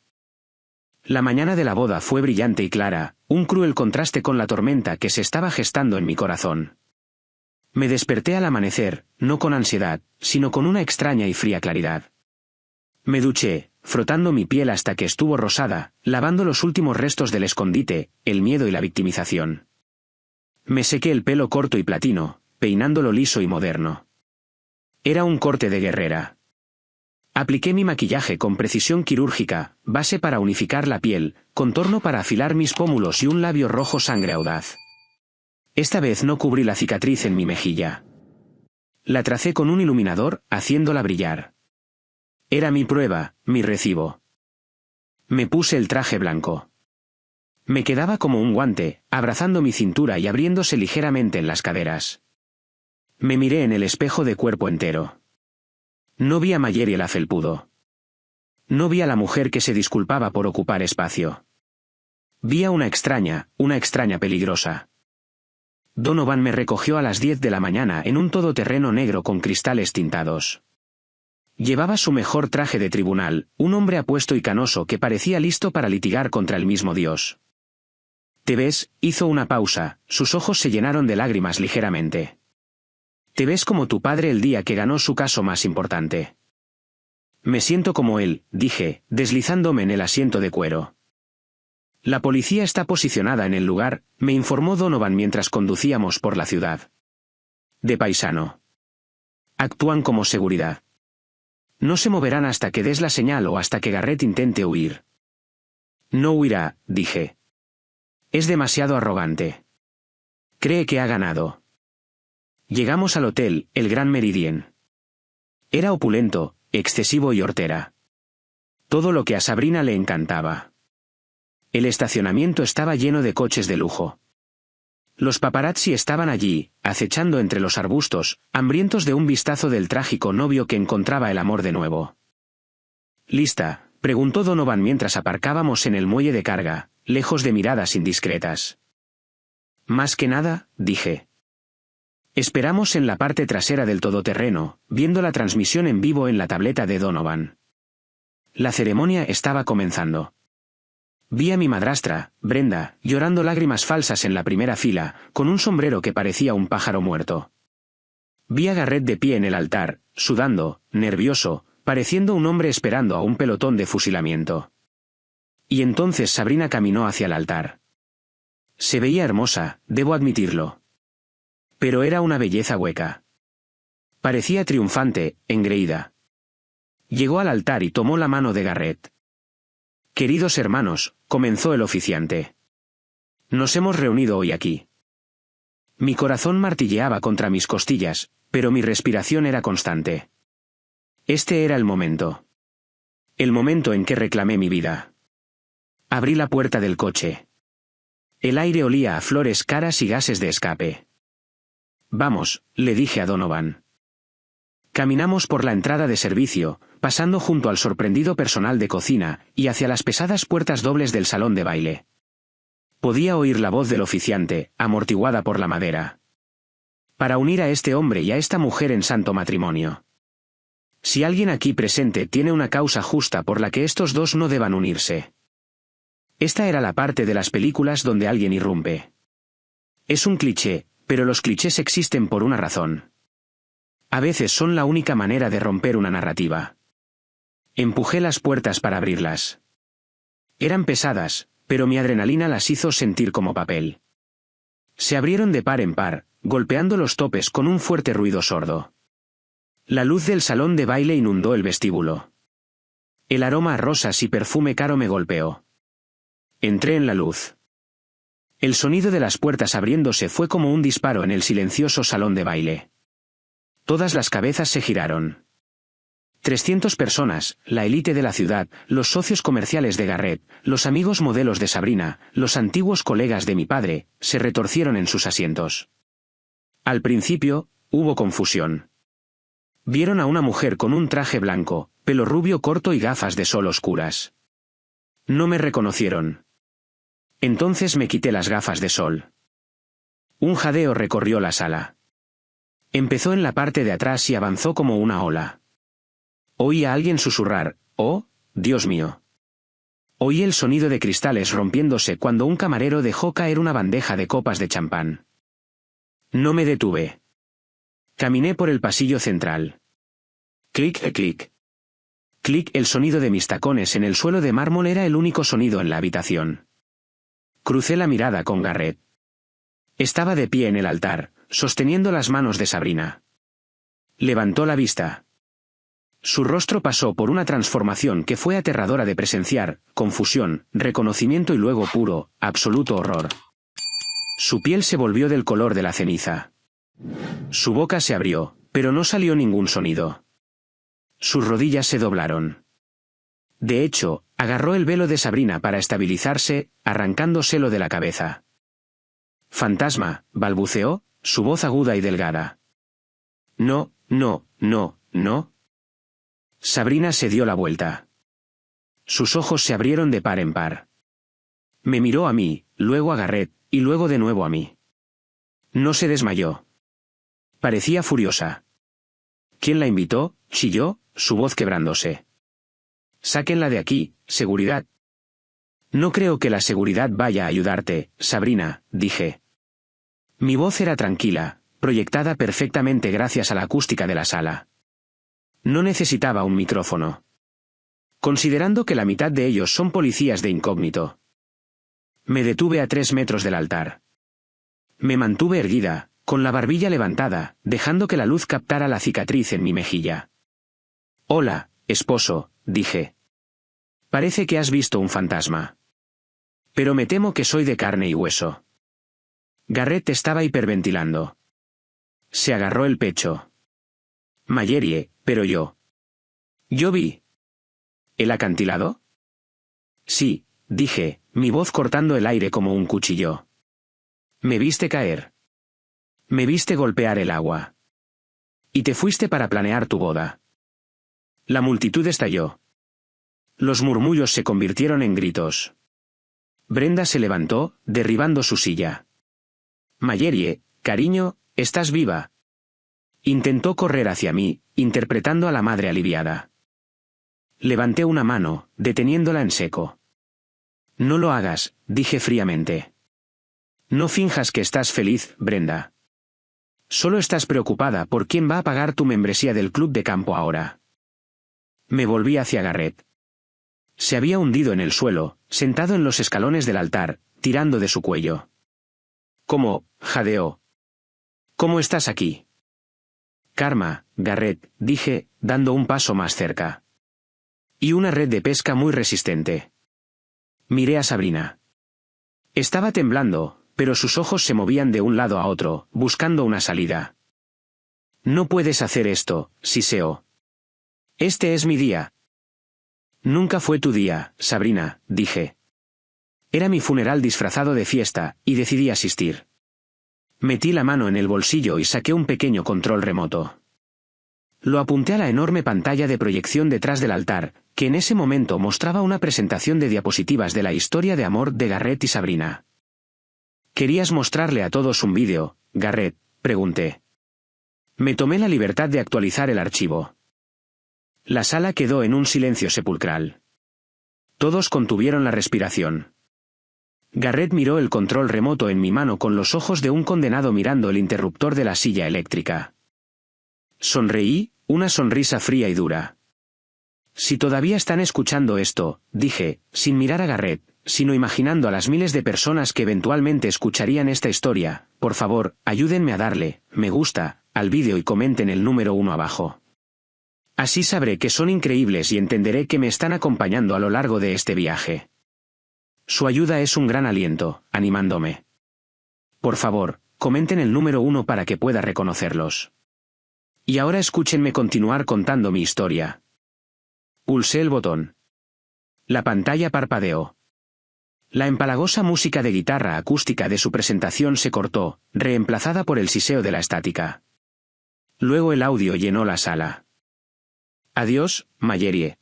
La mañana de la boda fue brillante y clara, un cruel contraste con la tormenta que se estaba gestando en mi corazón. Me desperté al amanecer, no con ansiedad, sino con una extraña y fría claridad. Me duché, frotando mi piel hasta que estuvo rosada, lavando los últimos restos del escondite, el miedo y la victimización. Me sequé el pelo corto y platino, peinándolo liso y moderno. Era un corte de guerrera. Apliqué mi maquillaje con precisión quirúrgica, base para unificar la piel, contorno para afilar mis pómulos y un labio rojo sangre audaz. Esta vez no cubrí la cicatriz en mi mejilla. La tracé con un iluminador, haciéndola brillar. Era mi prueba, mi recibo. Me puse el traje blanco. Me quedaba como un guante, abrazando mi cintura y abriéndose ligeramente en las caderas. Me miré en el espejo de cuerpo entero. No vi a Mayeriel el felpudo. No vi a la mujer que se disculpaba por ocupar espacio. Vi a una extraña peligrosa. Donovan me recogió a las 10 de la mañana en un todoterreno negro con cristales tintados. Llevaba su mejor traje de tribunal, un hombre apuesto y canoso que parecía listo para litigar contra el mismo Dios. ¿Te ves? Hizo una pausa, sus ojos se llenaron de lágrimas ligeramente. Te ves como tu padre el día que ganó su caso más importante. Me siento como él, dije, deslizándome en el asiento de cuero. La policía está posicionada en el lugar, me informó Donovan mientras conducíamos por la ciudad. De paisano. Actúan como seguridad. No se moverán hasta que des la señal o hasta que Garrett intente huir. No huirá, dije. Es demasiado arrogante. Cree que ha ganado. Llegamos al hotel, el Gran Meridien. Era opulento, excesivo y hortera. Todo lo que a Sabrina le encantaba. El estacionamiento estaba lleno de coches de lujo. Los paparazzi estaban allí, acechando entre los arbustos, hambrientos de un vistazo del trágico novio que encontraba el amor de nuevo. ¿Lista?, preguntó Donovan mientras aparcábamos en el muelle de carga, lejos de miradas indiscretas. Más que nada, dije. Esperamos en la parte trasera del todoterreno, viendo la transmisión en vivo en la tableta de Donovan. La ceremonia estaba comenzando. Vi a mi madrastra, Brenda, llorando lágrimas falsas en la primera fila, con un sombrero que parecía un pájaro muerto. Vi a Garrett de pie en el altar, sudando, nervioso, pareciendo un hombre esperando a un pelotón de fusilamiento. Y entonces Sabrina caminó hacia el altar. Se veía hermosa, debo admitirlo. Pero era una belleza hueca. Parecía triunfante, engreída. Llegó al altar y tomó la mano de Garrett. Queridos hermanos, comenzó el oficiante. Nos hemos reunido hoy aquí. Mi corazón martilleaba contra mis costillas, pero mi respiración era constante. Este era el momento. El momento en que reclamé mi vida. Abrí la puerta del coche. El aire olía a flores caras y gases de escape. Vamos, le dije a Donovan. Caminamos por la entrada de servicio, pasando junto al sorprendido personal de cocina, y hacia las pesadas puertas dobles del salón de baile. Podía oír la voz del oficiante, amortiguada por la madera. Para unir a este hombre y a esta mujer en santo matrimonio. Si alguien aquí presente tiene una causa justa por la que estos dos no deban unirse. Esta era la parte de las películas donde alguien irrumpe. Es un cliché, pero los clichés existen por una razón. A veces son la única manera de romper una narrativa. Empujé las puertas para abrirlas. Eran pesadas, pero mi adrenalina las hizo sentir como papel. Se abrieron de par en par, golpeando los topes con un fuerte ruido sordo. La luz del salón de baile inundó el vestíbulo. El aroma a rosas y perfume caro me golpeó. Entré en la luz. El sonido de las puertas abriéndose fue como un disparo en el silencioso salón de baile. Todas las cabezas se giraron. 300 personas, la élite de la ciudad, los socios comerciales de Garrett, los amigos modelos de Sabrina, los antiguos colegas de mi padre, se retorcieron en sus asientos. Al principio, hubo confusión. Vieron a una mujer con un traje blanco, pelo rubio corto y gafas de sol oscuras. No me reconocieron. Entonces me quité las gafas de sol. Un jadeo recorrió la sala. Empezó en la parte de atrás y avanzó como una ola. Oí a alguien susurrar, «Oh, Dios mío». Oí el sonido de cristales rompiéndose cuando un camarero dejó caer una bandeja de copas de champán. No me detuve. Caminé por el pasillo central. Clic, clic. Clic, el sonido de mis tacones en el suelo de mármol era el único sonido en la habitación. Crucé la mirada con Garrett. Estaba de pie en el altar, sosteniendo las manos de Sabrina. Levantó la vista. Su rostro pasó por una transformación que fue aterradora de presenciar, confusión, reconocimiento y luego puro, absoluto horror. Su piel se volvió del color de la ceniza. Su boca se abrió, pero no salió ningún sonido. Sus rodillas se doblaron. De hecho, agarró el velo de Sabrina para estabilizarse, arrancándoselo de la cabeza. «Fantasma», balbuceó, su voz aguda y delgada. «No, no, no, no». Sabrina se dio la vuelta. Sus ojos se abrieron de par en par. Me miró a mí, luego a Garrett, y luego de nuevo a mí. No se desmayó. Parecía furiosa. «¿Quién la invitó?», chilló, su voz quebrándose. «Sáquenla de aquí, seguridad». «No creo que la seguridad vaya a ayudarte, Sabrina», dije. Mi voz era tranquila, proyectada perfectamente gracias a la acústica de la sala. No necesitaba un micrófono. Considerando que la mitad de ellos son policías de incógnito. Me detuve a 3 metros del altar. Me mantuve erguida, con la barbilla levantada, dejando que la luz captara la cicatriz en mi mejilla. «Hola, esposo», dije. «Parece que has visto un fantasma. Pero me temo que soy de carne y hueso». Garrett estaba hiperventilando. Se agarró el pecho. «Mallerie, pero yo». «Yo vi». «¿El acantilado?» «Sí», dije, mi voz cortando el aire como un cuchillo. «Me viste caer. Me viste golpear el agua. Y te fuiste para planear tu boda». La multitud estalló. Los murmullos se convirtieron en gritos. Brenda se levantó, derribando su silla. «Mallerie, cariño, estás viva». Intentó correr hacia mí, interpretando a la madre aliviada. Levanté una mano, deteniéndola en seco. «No lo hagas», dije fríamente. «No finjas que estás feliz, Brenda. Solo estás preocupada por quién va a pagar tu membresía del club de campo ahora». Me volví hacia Garrett. Se había hundido en el suelo, sentado en los escalones del altar, tirando de su cuello. «¿Cómo?», jadeó. «¿Cómo estás aquí?» «Karma, Garrett», dije, dando un paso más cerca. «Y una red de pesca muy resistente». Miré a Sabrina. Estaba temblando, pero sus ojos se movían de un lado a otro, buscando una salida. «No puedes hacer esto, Siseo. Este es mi día». «Nunca fue tu día, Sabrina», dije. Era mi funeral disfrazado de fiesta, y decidí asistir. Metí la mano en el bolsillo y saqué un pequeño control remoto. Lo apunté a la enorme pantalla de proyección detrás del altar, que en ese momento mostraba una presentación de diapositivas de la historia de amor de Garrett y Sabrina. «¿Querías mostrarle a todos un vídeo, Garrett?», pregunté. Me tomé la libertad de actualizar el archivo. La sala quedó en un silencio sepulcral. Todos contuvieron la respiración. Garrett miró el control remoto en mi mano con los ojos de un condenado mirando el interruptor de la silla eléctrica. Sonreí, una sonrisa fría y dura. «Si todavía están escuchando esto», dije, sin mirar a Garrett, sino imaginando a las miles de personas que eventualmente escucharían esta historia, «por favor, ayúdenme a darle me gusta al vídeo y comenten el número 1 abajo. Así sabré que son increíbles y entenderé que me están acompañando a lo largo de este viaje». Su ayuda es un gran aliento, animándome. «Por favor, comenten el número 1 para que pueda reconocerlos. Y ahora escúchenme continuar contando mi historia». Pulsé el botón. La pantalla parpadeó. La empalagosa música de guitarra acústica de su presentación se cortó, reemplazada por el siseo de la estática. Luego el audio llenó la sala. «Adiós, Mallerie».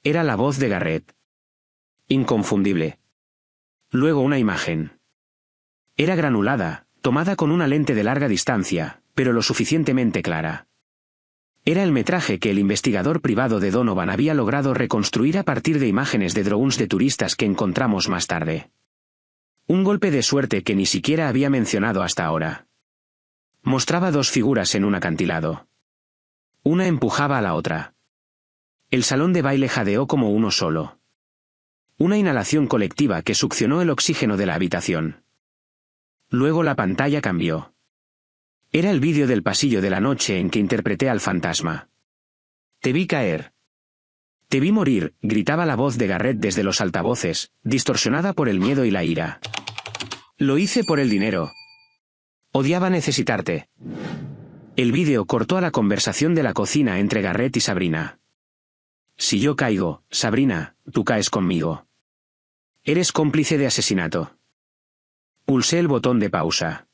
Era la voz de Garrett. Inconfundible. Luego una imagen. Era granulada, tomada con una lente de larga distancia, pero lo suficientemente clara. Era el metraje que el investigador privado de Donovan había logrado reconstruir a partir de imágenes de drones de turistas que encontramos más tarde. Un golpe de suerte que ni siquiera había mencionado hasta ahora. Mostraba 2 figuras en un acantilado. Una empujaba a la otra. El salón de baile jadeó como uno solo. Una inhalación colectiva que succionó el oxígeno de la habitación. Luego la pantalla cambió. Era el vídeo del pasillo de la noche en que interpreté al fantasma. Te vi caer. Te vi morir, gritaba la voz de Garrett desde los altavoces, distorsionada por el miedo y la ira. Lo hice por el dinero. Odiaba necesitarte. El vídeo cortó a la conversación de la cocina entre Garrett y Sabrina. Si yo caigo, Sabrina, tú caes conmigo. Eres cómplice de asesinato. Pulsé el botón de pausa.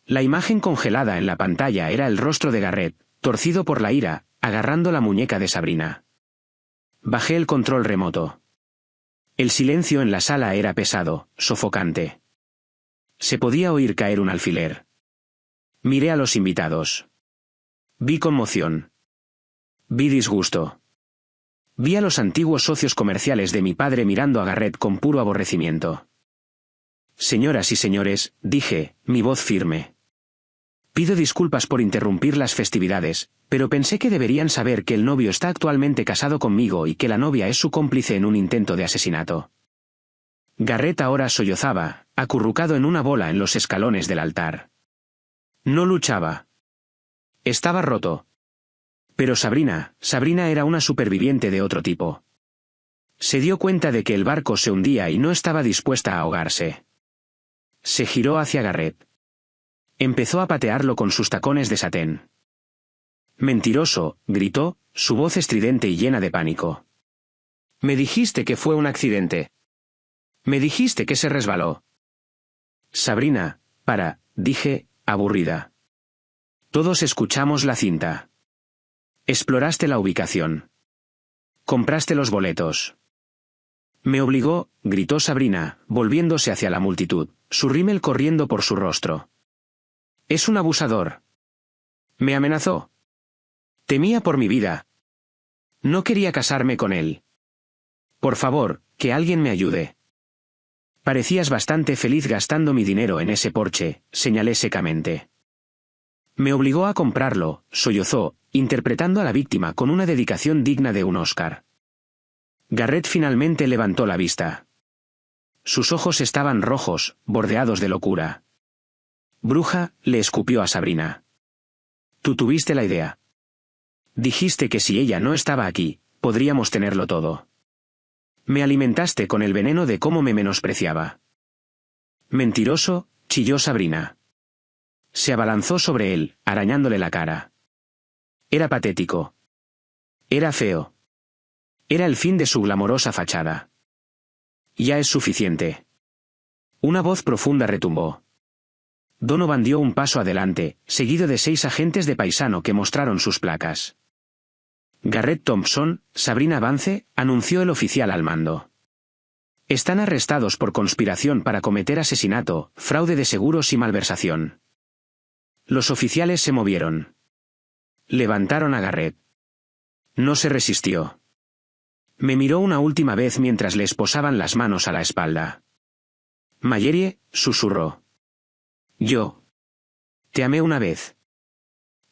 La imagen congelada en la pantalla era el rostro de Garrett, torcido por la ira, agarrando la muñeca de Sabrina. Bajé el control remoto. El silencio en la sala era pesado, sofocante. Se podía oír caer un alfiler. Miré a los invitados. Vi conmoción. Vi disgusto. Vi a los antiguos socios comerciales de mi padre mirando a Garrett con puro aborrecimiento. Señoras y señores, dije, mi voz firme. Pido disculpas por interrumpir las festividades, pero pensé que deberían saber que el novio está actualmente casado conmigo y que la novia es su cómplice en un intento de asesinato. Garrett ahora sollozaba, acurrucado en una bola en los escalones del altar. No luchaba. Estaba roto. Pero Sabrina era una superviviente de otro tipo. Se dio cuenta de que el barco se hundía y no estaba dispuesta a ahogarse. Se giró hacia Garrett. Empezó a patearlo con sus tacones de satén. Mentiroso, gritó, su voz estridente y llena de pánico. Me dijiste que fue un accidente. Me dijiste que se resbaló. Sabrina, dije, aburrida. Todos escuchamos la cinta. Exploraste la ubicación. Compraste los boletos. Me obligó, gritó Sabrina, volviéndose hacia la multitud, su rímel corriendo por su rostro. Es un abusador. Me amenazó. Temía por mi vida. No quería casarme con él. Por favor, que alguien me ayude. Parecías bastante feliz gastando mi dinero en ese Porsche, señalé secamente. Me obligó a comprarlo, sollozó, interpretando a la víctima con una dedicación digna de un Oscar. Garrett finalmente levantó la vista. Sus ojos estaban rojos, bordeados de locura. Bruja, le escupió a Sabrina. Tú tuviste la idea. Dijiste que si ella no estaba aquí, podríamos tenerlo todo. Me alimentaste con el veneno de cómo me menospreciaba. Mentiroso, chilló Sabrina. Se abalanzó sobre él, arañándole la cara. Era patético. Era feo. Era el fin de su glamorosa fachada. Ya es suficiente. Una voz profunda retumbó. Donovan dio un paso adelante, seguido de 6 agentes de paisano que mostraron sus placas. Garrett Thompson, Sabrina Vance, anunció el oficial al mando. Están arrestados por conspiración para cometer asesinato, fraude de seguros y malversación. Los oficiales se movieron. Levantaron a Garrett. No se resistió. Me miró una última vez mientras le esposaban las manos a la espalda. Mallory, susurró. Yo. Te amé una vez.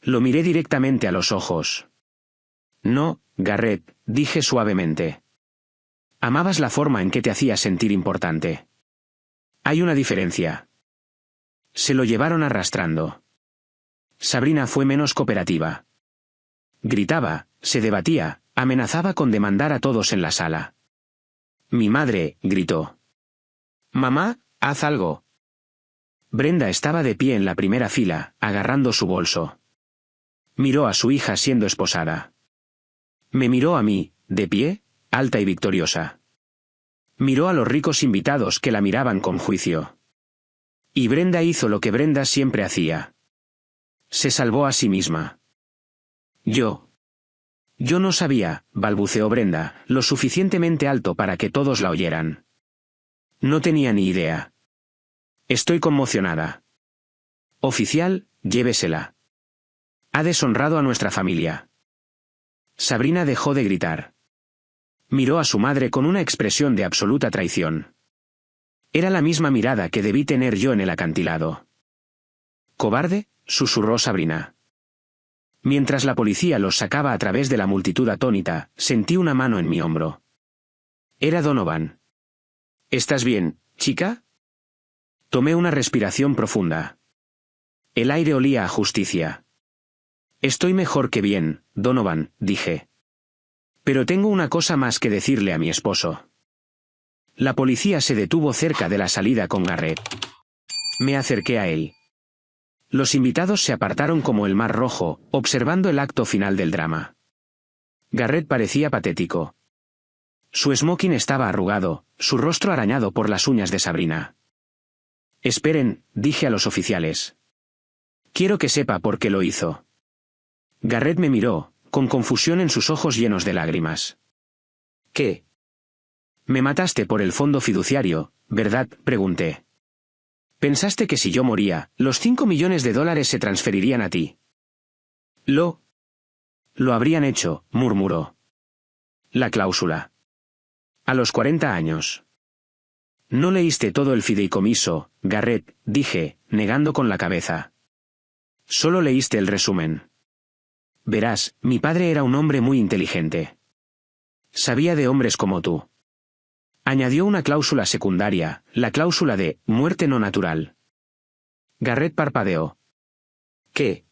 Lo miré directamente a los ojos. No, Garrett, dije suavemente. Amabas la forma en que te hacía sentir importante. Hay una diferencia. Se lo llevaron arrastrando. Sabrina fue menos cooperativa. Gritaba, se debatía, amenazaba con demandar a todos en la sala. Mi madre, gritó. Mamá, haz algo. Brenda estaba de pie en la primera fila, agarrando su bolso. Miró a su hija siendo esposada. Me miró a mí, de pie, alta y victoriosa. Miró a los ricos invitados que la miraban con juicio. Y Brenda hizo lo que Brenda siempre hacía. Se salvó a sí misma. Yo no sabía, balbuceó Brenda, lo suficientemente alto para que todos la oyeran. No tenía ni idea. Estoy conmocionada. Oficial, llévesela. Ha deshonrado a nuestra familia. Sabrina dejó de gritar. Miró a su madre con una expresión de absoluta traición. Era la misma mirada que debí tener yo en el acantilado. «¿Cobarde?», susurró Sabrina. Mientras la policía los sacaba a través de la multitud atónita, sentí una mano en mi hombro. Era Donovan. ¿Estás bien, chica? Tomé una respiración profunda. El aire olía a justicia. Estoy mejor que bien, Donovan, dije. Pero tengo una cosa más que decirle a mi esposo. La policía se detuvo cerca de la salida con Garrett. Me acerqué a él. Los invitados se apartaron como el mar rojo, observando el acto final del drama. Garrett parecía patético. Su smoking estaba arrugado, su rostro arañado por las uñas de Sabrina. Esperen, dije a los oficiales. Quiero que sepa por qué lo hizo. Garrett me miró, con confusión en sus ojos llenos de lágrimas. ¿Qué? Me mataste por el fondo fiduciario, ¿verdad?, pregunté. Pensaste que si yo moría, los $5 millones se transferirían a ti. Lo habrían hecho, murmuró. La cláusula. A los 40 años. No leíste todo el fideicomiso, Garrett, dije, negando con la cabeza. Solo leíste el resumen. Verás, mi padre era un hombre muy inteligente. Sabía de hombres como tú. Añadió una cláusula secundaria, la cláusula de muerte no natural. Garrett parpadeó. ¿Qué?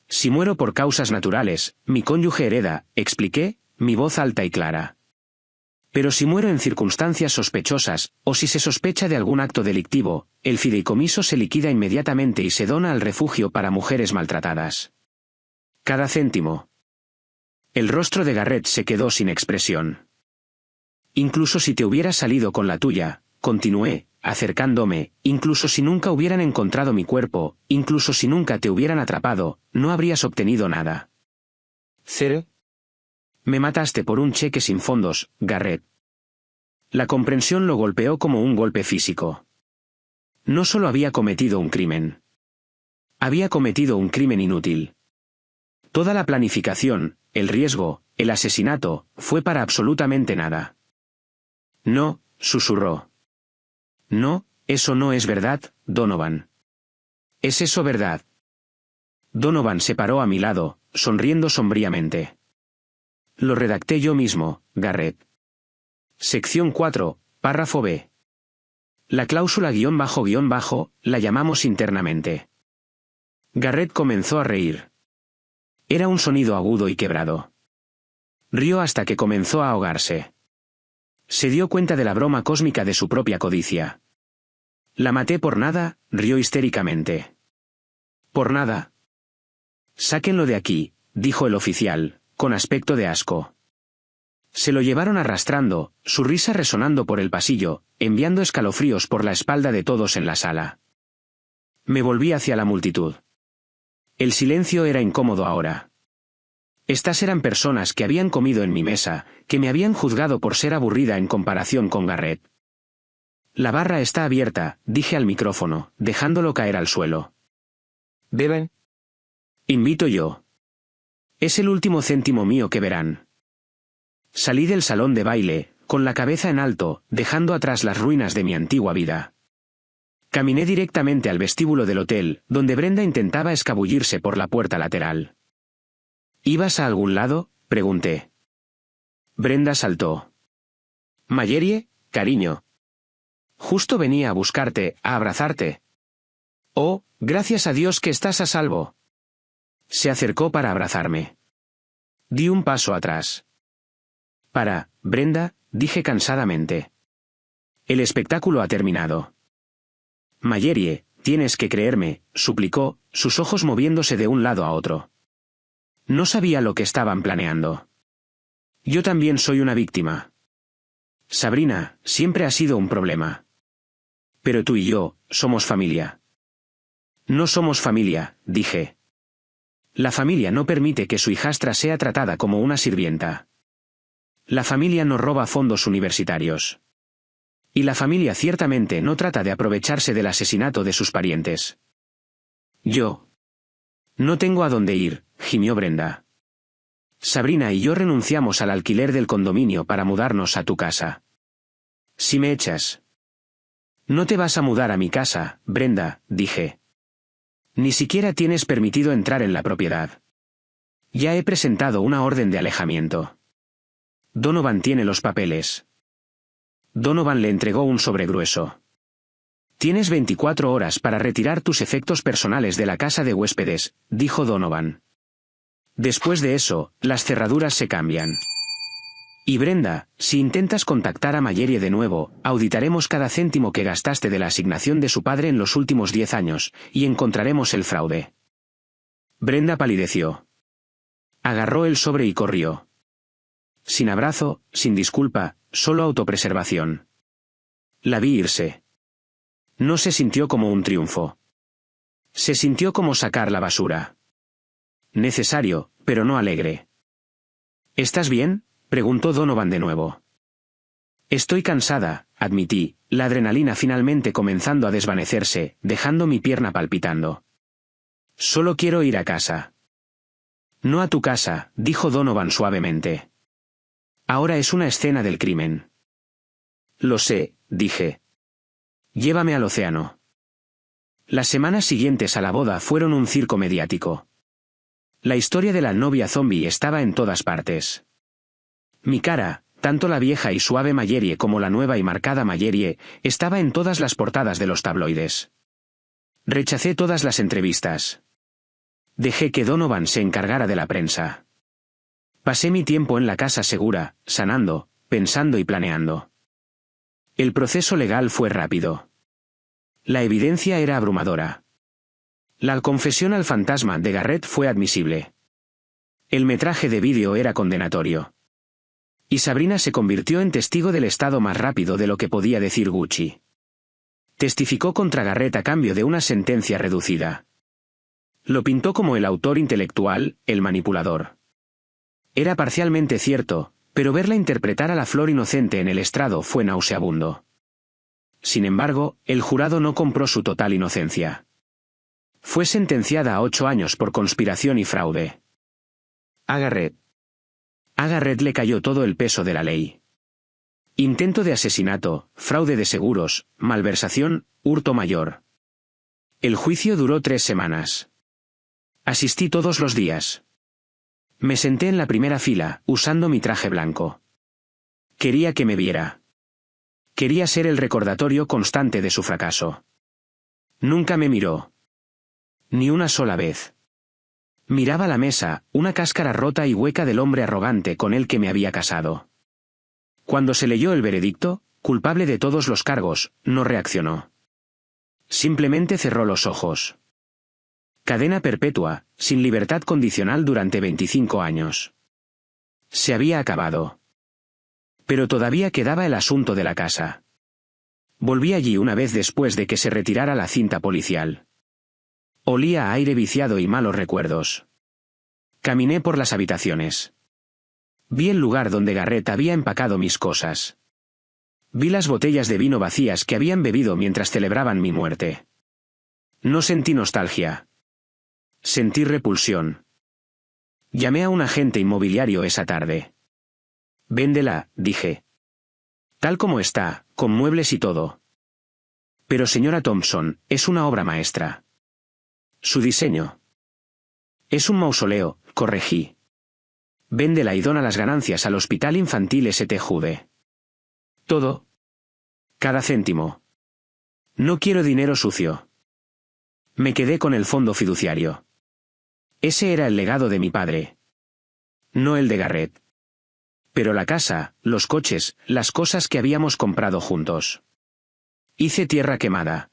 Si muero por causas naturales, mi cónyuge hereda, expliqué, mi voz alta y clara. Pero si muero en circunstancias sospechosas, o si se sospecha de algún acto delictivo, el fideicomiso se liquida inmediatamente y se dona al refugio para mujeres maltratadas. Cada céntimo. El rostro de Garrett se quedó sin expresión. Incluso si te hubieras salido con la tuya, continué, acercándome, incluso si nunca hubieran encontrado mi cuerpo, incluso si nunca te hubieran atrapado, no habrías obtenido nada. ¿Cero? Me mataste por un cheque sin fondos, Garrett. La comprensión lo golpeó como un golpe físico. No solo había cometido un crimen. Había cometido un crimen inútil. Toda la planificación, el riesgo, el asesinato, fue para absolutamente nada. No, susurró. No, eso no es verdad, Donovan. ¿Es eso verdad? Donovan se paró a mi lado, sonriendo sombríamente. Lo redacté yo mismo, Garrett. Sección 4, párrafo B. La cláusula __, la llamamos internamente. Garrett comenzó a reír. Era un sonido agudo y quebrado. Rió hasta que comenzó a ahogarse. Se dio cuenta de la broma cósmica de su propia codicia. La maté por nada, rió histéricamente. ¿Por nada? Sáquenlo de aquí, dijo el oficial, con aspecto de asco. Se lo llevaron arrastrando, su risa resonando por el pasillo, enviando escalofríos por la espalda de todos en la sala. Me volví hacia la multitud. El silencio era incómodo ahora. Estas eran personas que habían comido en mi mesa, que me habían juzgado por ser aburrida en comparación con Garrett. La barra está abierta, dije al micrófono, dejándolo caer al suelo. ¿Beben? Invito yo. Es el último céntimo mío que verán. Salí del salón de baile, con la cabeza en alto, dejando atrás las ruinas de mi antigua vida. Caminé directamente al vestíbulo del hotel, donde Brenda intentaba escabullirse por la puerta lateral. ¿Ibas a algún lado?, pregunté. Brenda saltó. Mallory, cariño. Justo venía a buscarte, a abrazarte. Oh, gracias a Dios que estás a salvo. Se acercó para abrazarme. Di un paso atrás. Brenda, dije cansadamente. El espectáculo ha terminado. Mallory, tienes que creerme, suplicó, sus ojos moviéndose de un lado a otro. No sabía lo que estaban planeando. Yo también soy una víctima. Sabrina, siempre ha sido un problema. Pero tú y yo, somos familia. No somos familia, dije. La familia no permite que su hijastra sea tratada como una sirvienta. La familia no roba fondos universitarios. Y la familia ciertamente no trata de aprovecharse del asesinato de sus parientes. Yo. No tengo a dónde ir, gimió Brenda. Sabrina y yo renunciamos al alquiler del condominio para mudarnos a tu casa. Si me echas. No te vas a mudar a mi casa, Brenda, dije. Ni siquiera tienes permitido entrar en la propiedad. Ya he presentado una orden de alejamiento. Donovan tiene los papeles. Donovan le entregó un sobre grueso. Tienes 24 horas para retirar tus efectos personales de la casa de huéspedes, dijo Donovan. Después de eso, las cerraduras se cambian. Y Brenda, si intentas contactar a Mallory de nuevo, auditaremos cada céntimo que gastaste de la asignación de su padre en los últimos 10 años, y encontraremos el fraude. Brenda palideció. Agarró el sobre y corrió. Sin abrazo, sin disculpa, solo autopreservación. La vi irse. No se sintió como un triunfo. Se sintió como sacar la basura. Necesario, pero no alegre. ¿Estás bien?, preguntó Donovan de nuevo. Estoy cansada, admití, la adrenalina finalmente comenzando a desvanecerse, dejando mi pierna palpitando. Solo quiero ir a casa. No a tu casa, dijo Donovan suavemente. Ahora es una escena del crimen. Lo sé, dije. Llévame al océano. Las semanas siguientes a la boda fueron un circo mediático. La historia de la novia zombie estaba en todas partes. Mi cara, tanto la vieja y suave Mallory como la nueva y marcada Mallory, estaba en todas las portadas de los tabloides. Rechacé todas las entrevistas. Dejé que Donovan se encargara de la prensa. Pasé mi tiempo en la casa segura, sanando, pensando y planeando. El proceso legal fue rápido. La evidencia era abrumadora. La confesión al fantasma de Garrett fue admisible. El metraje de vídeo era condenatorio. Y Sabrina se convirtió en testigo del estado más rápido de lo que podía decir Gucci. Testificó contra Garrett a cambio de una sentencia reducida. Lo pintó como el autor intelectual, el manipulador. Era parcialmente cierto, pero verla interpretar a la flor inocente en el estrado fue nauseabundo. Sin embargo, el jurado no compró su total inocencia. Fue sentenciada a 8 años por conspiración y fraude. A Garrett le cayó todo el peso de la ley. Intento de asesinato, fraude de seguros, malversación, hurto mayor. El juicio duró 3 semanas. Asistí todos los días. Me senté en la primera fila, usando mi traje blanco. Quería que me viera. Quería ser el recordatorio constante de su fracaso. Nunca me miró. Ni una sola vez. Miraba la mesa, una cáscara rota y hueca del hombre arrogante con el que me había casado. Cuando se leyó el veredicto, culpable de todos los cargos, no reaccionó. Simplemente cerró los ojos. Cadena perpetua, sin libertad condicional durante 25 años. Se había acabado. Pero todavía quedaba el asunto de la casa. Volví allí una vez después de que se retirara la cinta policial. Olía a aire viciado y malos recuerdos. Caminé por las habitaciones. Vi el lugar donde Garrett había empacado mis cosas. Vi las botellas de vino vacías que habían bebido mientras celebraban mi muerte. No sentí nostalgia. Sentí repulsión. Llamé a un agente inmobiliario esa tarde. Véndela, dije. Tal como está, con muebles y todo. Pero señora Thompson, es una obra maestra. Su diseño. Es un mausoleo, corregí. Véndela y dona las ganancias al Hospital Infantil St. Jude. Todo. Cada céntimo. No quiero dinero sucio. Me quedé con el fondo fiduciario. Ese era el legado de mi padre. No el de Garrett. Pero la casa, los coches, las cosas que habíamos comprado juntos. Hice tierra quemada.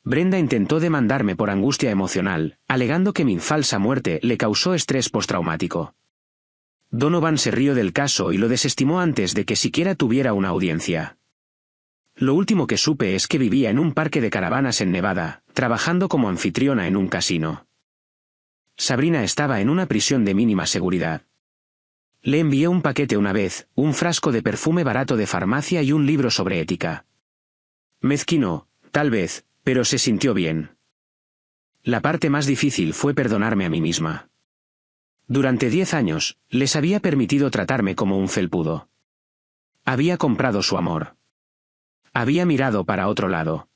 Brenda intentó demandarme por angustia emocional, alegando que mi falsa muerte le causó estrés postraumático. Donovan se rió del caso y lo desestimó antes de que siquiera tuviera una audiencia. Lo último que supe es que vivía en un parque de caravanas en Nevada, trabajando como anfitriona en un casino. Sabrina estaba en una prisión de mínima seguridad. Le envié un paquete una vez, un frasco de perfume barato de farmacia y un libro sobre ética. Mezquino, tal vez, pero se sintió bien. La parte más difícil fue perdonarme a mí misma. Durante 10 años, les había permitido tratarme como un felpudo. Había comprado su amor. Había mirado para otro lado.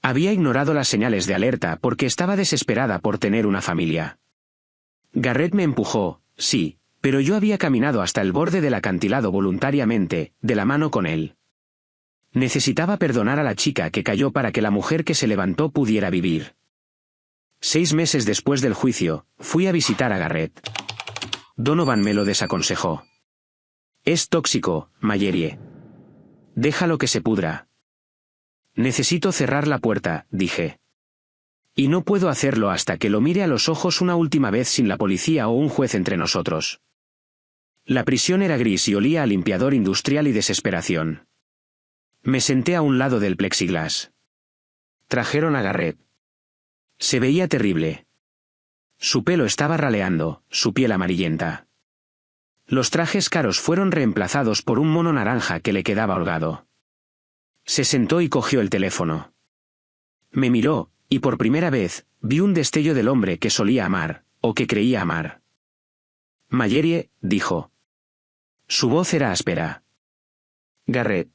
Había ignorado las señales de alerta porque estaba desesperada por tener una familia. Garrett me empujó, sí, pero yo había caminado hasta el borde del acantilado voluntariamente, de la mano con él. Necesitaba perdonar a la chica que cayó para que la mujer que se levantó pudiera vivir. 6 meses después del juicio, fui a visitar a Garrett. Donovan me lo desaconsejó. Es tóxico, Mallory. Déjalo que se pudra. Necesito cerrar la puerta, dije. Y no puedo hacerlo hasta que lo mire a los ojos una última vez sin la policía o un juez entre nosotros. La prisión era gris y olía a limpiador industrial y desesperación. Me senté a un lado del plexiglas. Trajeron a Garrett. Se veía terrible. Su pelo estaba raleando, su piel amarillenta. Los trajes caros fueron reemplazados por un mono naranja que le quedaba holgado. Se sentó y cogió el teléfono. Me miró, y por primera vez, vi un destello del hombre que solía amar, o que creía amar. Mallory, dijo. Su voz era áspera. Garrett.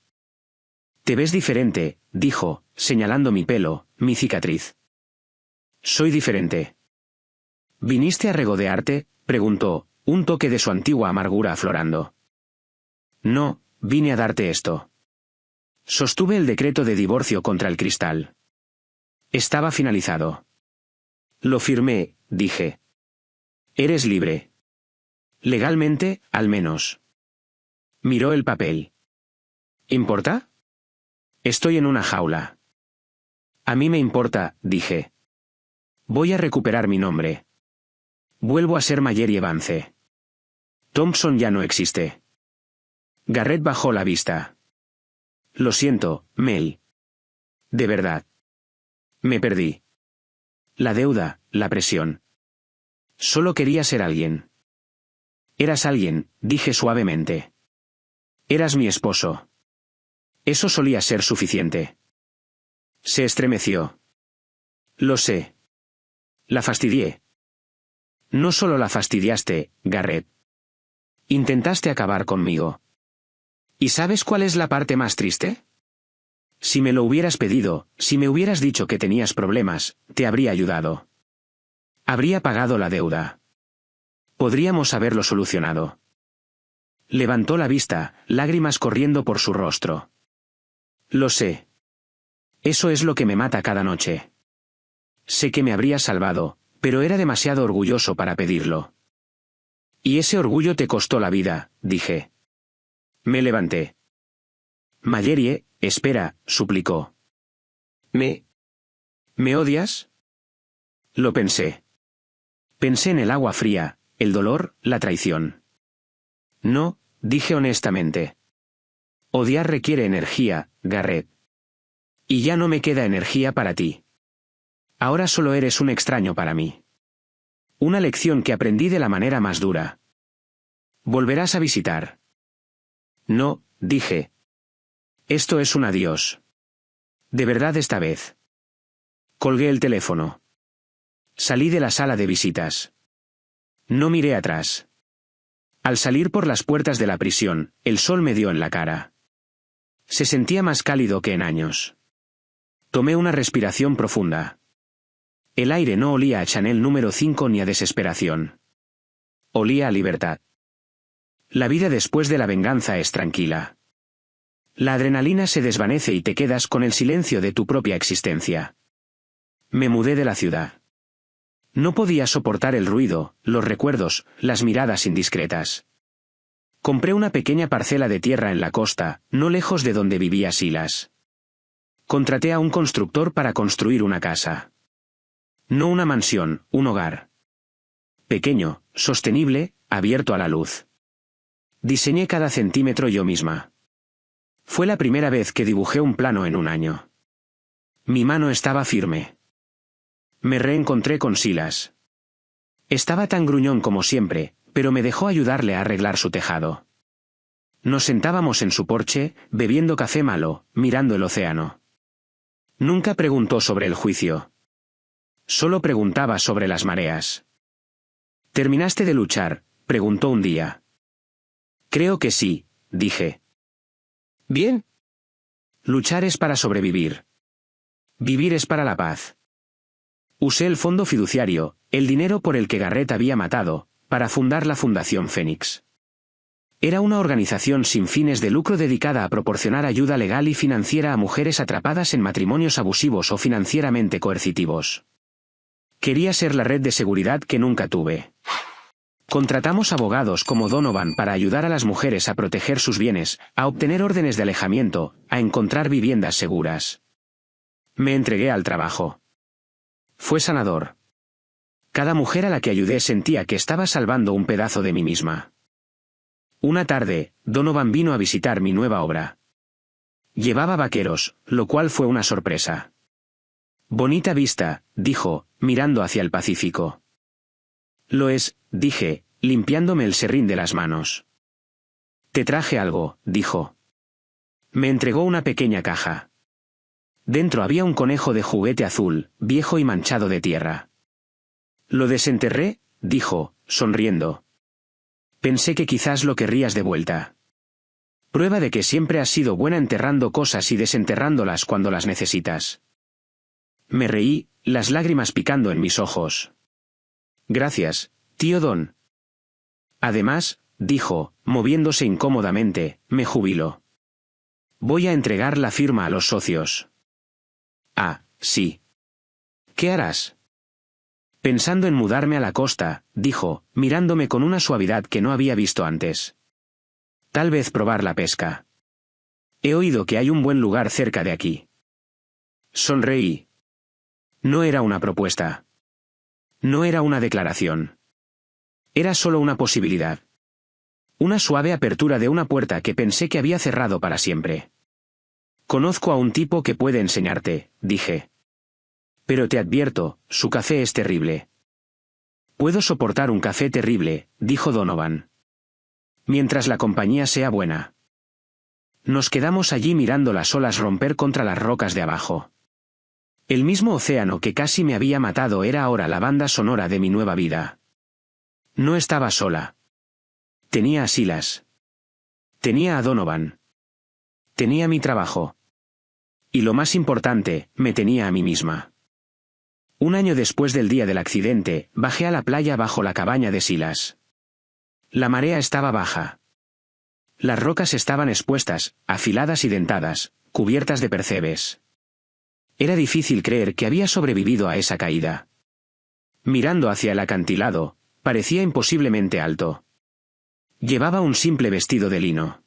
Te ves diferente, dijo, señalando mi pelo, mi cicatriz. Soy diferente. ¿Viniste a regodearte?, preguntó, un toque de su antigua amargura aflorando. No, vine a darte esto. Sostuve el decreto de divorcio contra el cristal. Estaba finalizado. Lo firmé, dije. Eres libre. Legalmente, al menos. Miró el papel. ¿Importa? Estoy en una jaula. A mí me importa, dije. Voy a recuperar mi nombre. Vuelvo a ser Mallory Vance. Thompson ya no existe. Garrett bajó la vista. Lo siento, Mel. De verdad. Me perdí. La deuda, la presión. Solo quería ser alguien. Eras alguien, dije suavemente. Eras mi esposo. Eso solía ser suficiente. Se estremeció. Lo sé. La fastidié. No solo la fastidiaste, Garrett. Intentaste acabar conmigo. ¿Y sabes cuál es la parte más triste? Si me lo hubieras pedido, si me hubieras dicho que tenías problemas, te habría ayudado. Habría pagado la deuda. Podríamos haberlo solucionado. Levantó la vista, lágrimas corriendo por su rostro. Lo sé. Eso es lo que me mata cada noche. Sé que me habrías salvado, pero era demasiado orgulloso para pedirlo. Y ese orgullo te costó la vida, dije. Me levanté. Mallory, espera, suplicó. ¿Me odias? Lo pensé. Pensé en el agua fría, el dolor, la traición. No, dije honestamente. Odiar requiere energía, Garrett. Y ya no me queda energía para ti. Ahora solo eres un extraño para mí. Una lección que aprendí de la manera más dura. ¿Volverás a visitar? No, dije. Esto es un adiós. De verdad esta vez. Colgué el teléfono. Salí de la sala de visitas. No miré atrás. Al salir por las puertas de la prisión, el sol me dio en la cara. Se sentía más cálido que en años. Tomé una respiración profunda. El aire no olía a Chanel número 5 ni a desesperación. Olía a libertad. La vida después de la venganza es tranquila. La adrenalina se desvanece y te quedas con el silencio de tu propia existencia. Me mudé de la ciudad. No podía soportar el ruido, los recuerdos, las miradas indiscretas. Compré una pequeña parcela de tierra en la costa, no lejos de donde vivía Silas. Contraté a un constructor para construir una casa. No una mansión, un hogar. Pequeño, sostenible, abierto a la luz. Diseñé cada centímetro yo misma. Fue la primera vez que dibujé un plano en un año. Mi mano estaba firme. Me reencontré con Silas. Estaba tan gruñón como siempre, pero me dejó ayudarle a arreglar su tejado. Nos sentábamos en su porche, bebiendo café malo, mirando el océano. Nunca preguntó sobre el juicio. Solo preguntaba sobre las mareas. ¿Terminaste de luchar?, preguntó un día. Creo que sí, dije. Bien. Luchar es para sobrevivir. Vivir es para la paz. Usé el fondo fiduciario, el dinero por el que Garrett había matado, para fundar la Fundación Fénix. Era una organización sin fines de lucro dedicada a proporcionar ayuda legal y financiera a mujeres atrapadas en matrimonios abusivos o financieramente coercitivos. Quería ser la red de seguridad que nunca tuve. Contratamos abogados como Donovan para ayudar a las mujeres a proteger sus bienes, a obtener órdenes de alejamiento, a encontrar viviendas seguras. Me entregué al trabajo. Fue sanador. Cada mujer a la que ayudé sentía que estaba salvando un pedazo de mí misma. Una tarde, Donovan vino a visitar mi nueva obra. Llevaba vaqueros, lo cual fue una sorpresa. Bonita vista, dijo, mirando hacia el Pacífico. Lo es, dije, limpiándome el serrín de las manos. Te traje algo, dijo. Me entregó una pequeña caja. Dentro había un conejo de juguete azul, viejo y manchado de tierra. Lo desenterré, dijo, sonriendo. Pensé que quizás lo querrías de vuelta. Prueba de que siempre has sido buena enterrando cosas y desenterrándolas cuando las necesitas. Me reí, las lágrimas picando en mis ojos. Gracias, tío Don. Además, dijo, moviéndose incómodamente, me jubilo. Voy a entregar la firma a los socios. Ah, sí. ¿Qué harás? Pensando en mudarme a la costa, dijo, mirándome con una suavidad que no había visto antes. Tal vez probar la pesca. He oído que hay un buen lugar cerca de aquí. Sonreí. No era una propuesta. No era una declaración. Era solo una posibilidad. Una suave apertura de una puerta que pensé que había cerrado para siempre. Conozco a un tipo que puede enseñarte, dije. Pero te advierto, su café es terrible. Puedo soportar un café terrible, dijo Donovan. Mientras la compañía sea buena. Nos quedamos allí mirando las olas romper contra las rocas de abajo. El mismo océano que casi me había matado era ahora la banda sonora de mi nueva vida. No estaba sola. Tenía a Silas. Tenía a Donovan. Tenía mi trabajo. Y lo más importante, me tenía a mí misma. Un año después del día del accidente, bajé a la playa bajo la cabaña de Silas. La marea estaba baja. Las rocas estaban expuestas, afiladas y dentadas, cubiertas de percebes. Era difícil creer que había sobrevivido a esa caída. Mirando hacia el acantilado, parecía imposiblemente alto. Llevaba un simple vestido de lino.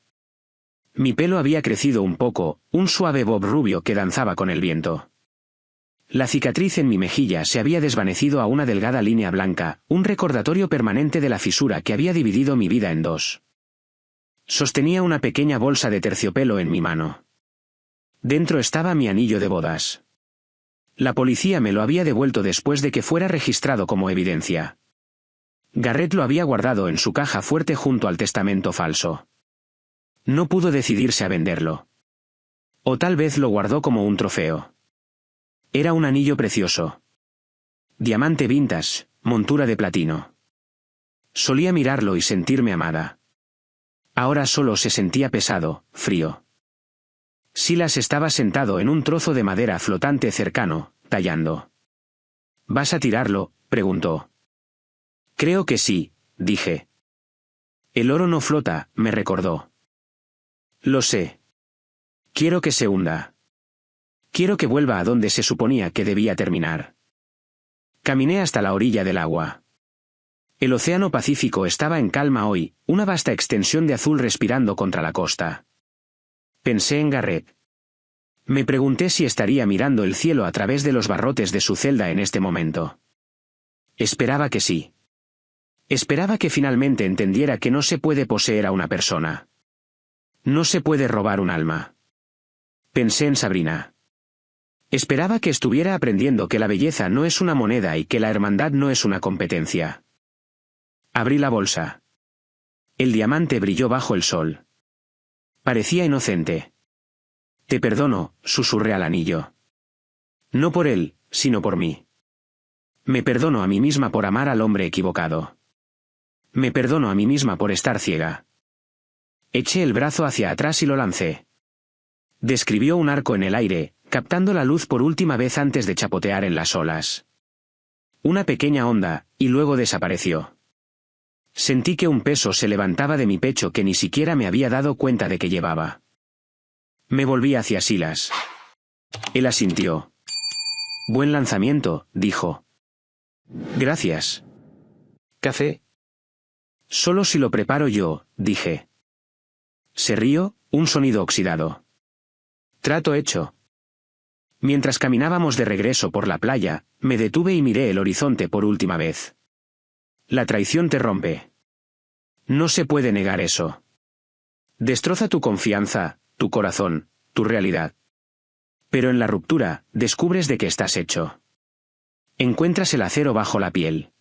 Mi pelo había crecido un poco, un suave bob rubio que danzaba con el viento. La cicatriz en mi mejilla se había desvanecido a una delgada línea blanca, un recordatorio permanente de la fisura que había dividido mi vida en dos. Sostenía una pequeña bolsa de terciopelo en mi mano. Dentro estaba mi anillo de bodas. La policía me lo había devuelto después de que fuera registrado como evidencia. Garrett lo había guardado en su caja fuerte junto al testamento falso. No pudo decidirse a venderlo. O tal vez lo guardó como un trofeo. Era un anillo precioso. Diamante vintage, montura de platino. Solía mirarlo y sentirme amada. Ahora solo se sentía pesado, frío. Silas estaba sentado en un trozo de madera flotante cercano, tallando. ¿Vas a tirarlo?, preguntó. Creo que sí, dije. El oro no flota, me recordó. Lo sé. Quiero que se hunda. Quiero que vuelva a donde se suponía que debía terminar. Caminé hasta la orilla del agua. El océano Pacífico estaba en calma hoy, una vasta extensión de azul respirando contra la costa. Pensé en Garrett. Me pregunté si estaría mirando el cielo a través de los barrotes de su celda en este momento. Esperaba que sí. Esperaba que finalmente entendiera que no se puede poseer a una persona. No se puede robar un alma. Pensé en Sabrina. Esperaba que estuviera aprendiendo que la belleza no es una moneda y que la hermandad no es una competencia. Abrí la bolsa. El diamante brilló bajo el sol. Parecía inocente. Te perdono, susurré al anillo. No por él, sino por mí. Me perdono a mí misma por amar al hombre equivocado. Me perdono a mí misma por estar ciega. Eché el brazo hacia atrás y lo lancé. Describió un arco en el aire, captando la luz por última vez antes de chapotear en las olas. una pequeña onda, y luego desapareció. Sentí que un peso se levantaba de mi pecho que ni siquiera me había dado cuenta de que llevaba. Me volví hacia Silas. Él asintió. Buen lanzamiento, dijo. Gracias. ¿Café? Solo si lo preparo yo, dije. Se rió, un sonido oxidado. Trato hecho. Mientras caminábamos de regreso por la playa, me detuve y miré el horizonte por última vez. La traición te rompe. No se puede negar eso. Destroza tu confianza, tu corazón, tu realidad. Pero en la ruptura, descubres de qué estás hecho. Encuentras el acero bajo la piel.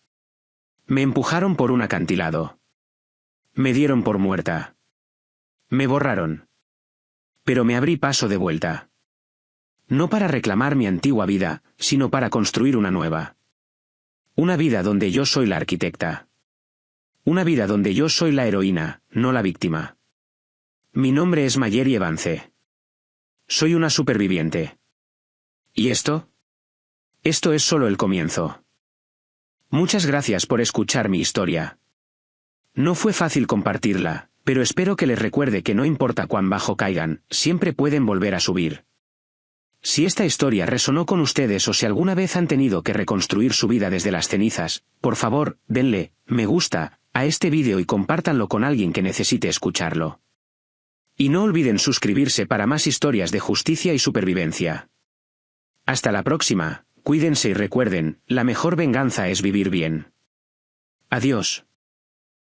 Me empujaron por un acantilado. Me dieron por muerta. Me borraron. Pero me abrí paso de vuelta. No para reclamar mi antigua vida, sino para construir una nueva. Una vida donde yo soy la arquitecta. Una vida donde yo soy la heroína, no la víctima. Mi nombre es Mayeri Evance. Soy una superviviente. ¿Y esto? Esto es solo el comienzo. Muchas gracias por escuchar mi historia. No fue fácil compartirla, pero espero que les recuerde que no importa cuán bajo caigan, siempre pueden volver a subir. Si esta historia resonó con ustedes o si alguna vez han tenido que reconstruir su vida desde las cenizas, por favor, denle me gusta a este vídeo y compártanlo con alguien que necesite escucharlo. Y no olviden suscribirse para más historias de justicia y supervivencia. Hasta la próxima, cuídense y recuerden, la mejor venganza es vivir bien. Adiós.